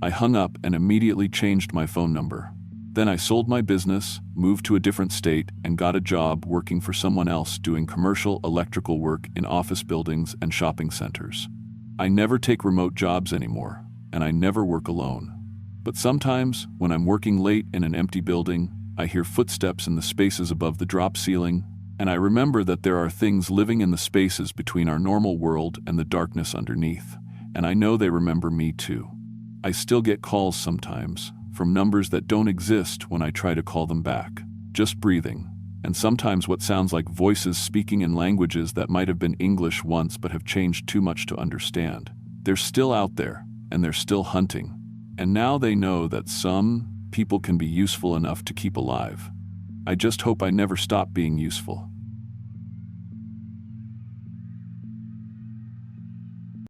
I hung up and immediately changed my phone number. Then I sold my business, moved to a different state, and got a job working for someone else doing commercial electrical work in office buildings and shopping centers. I never take remote jobs anymore, and I never work alone. But sometimes, when I'm working late in an empty building, I hear footsteps in the spaces above the drop ceiling, and I remember that there are things living in the spaces between our normal world and the darkness underneath, and I know they remember me too. I still get calls sometimes, from numbers that don't exist when I try to call them back, just breathing, and sometimes what sounds like voices speaking in languages that might have been English once but have changed too much to understand. They're still out there, and they're still hunting. And now they know that some people can be useful enough to keep alive. I just hope I never stop being useful.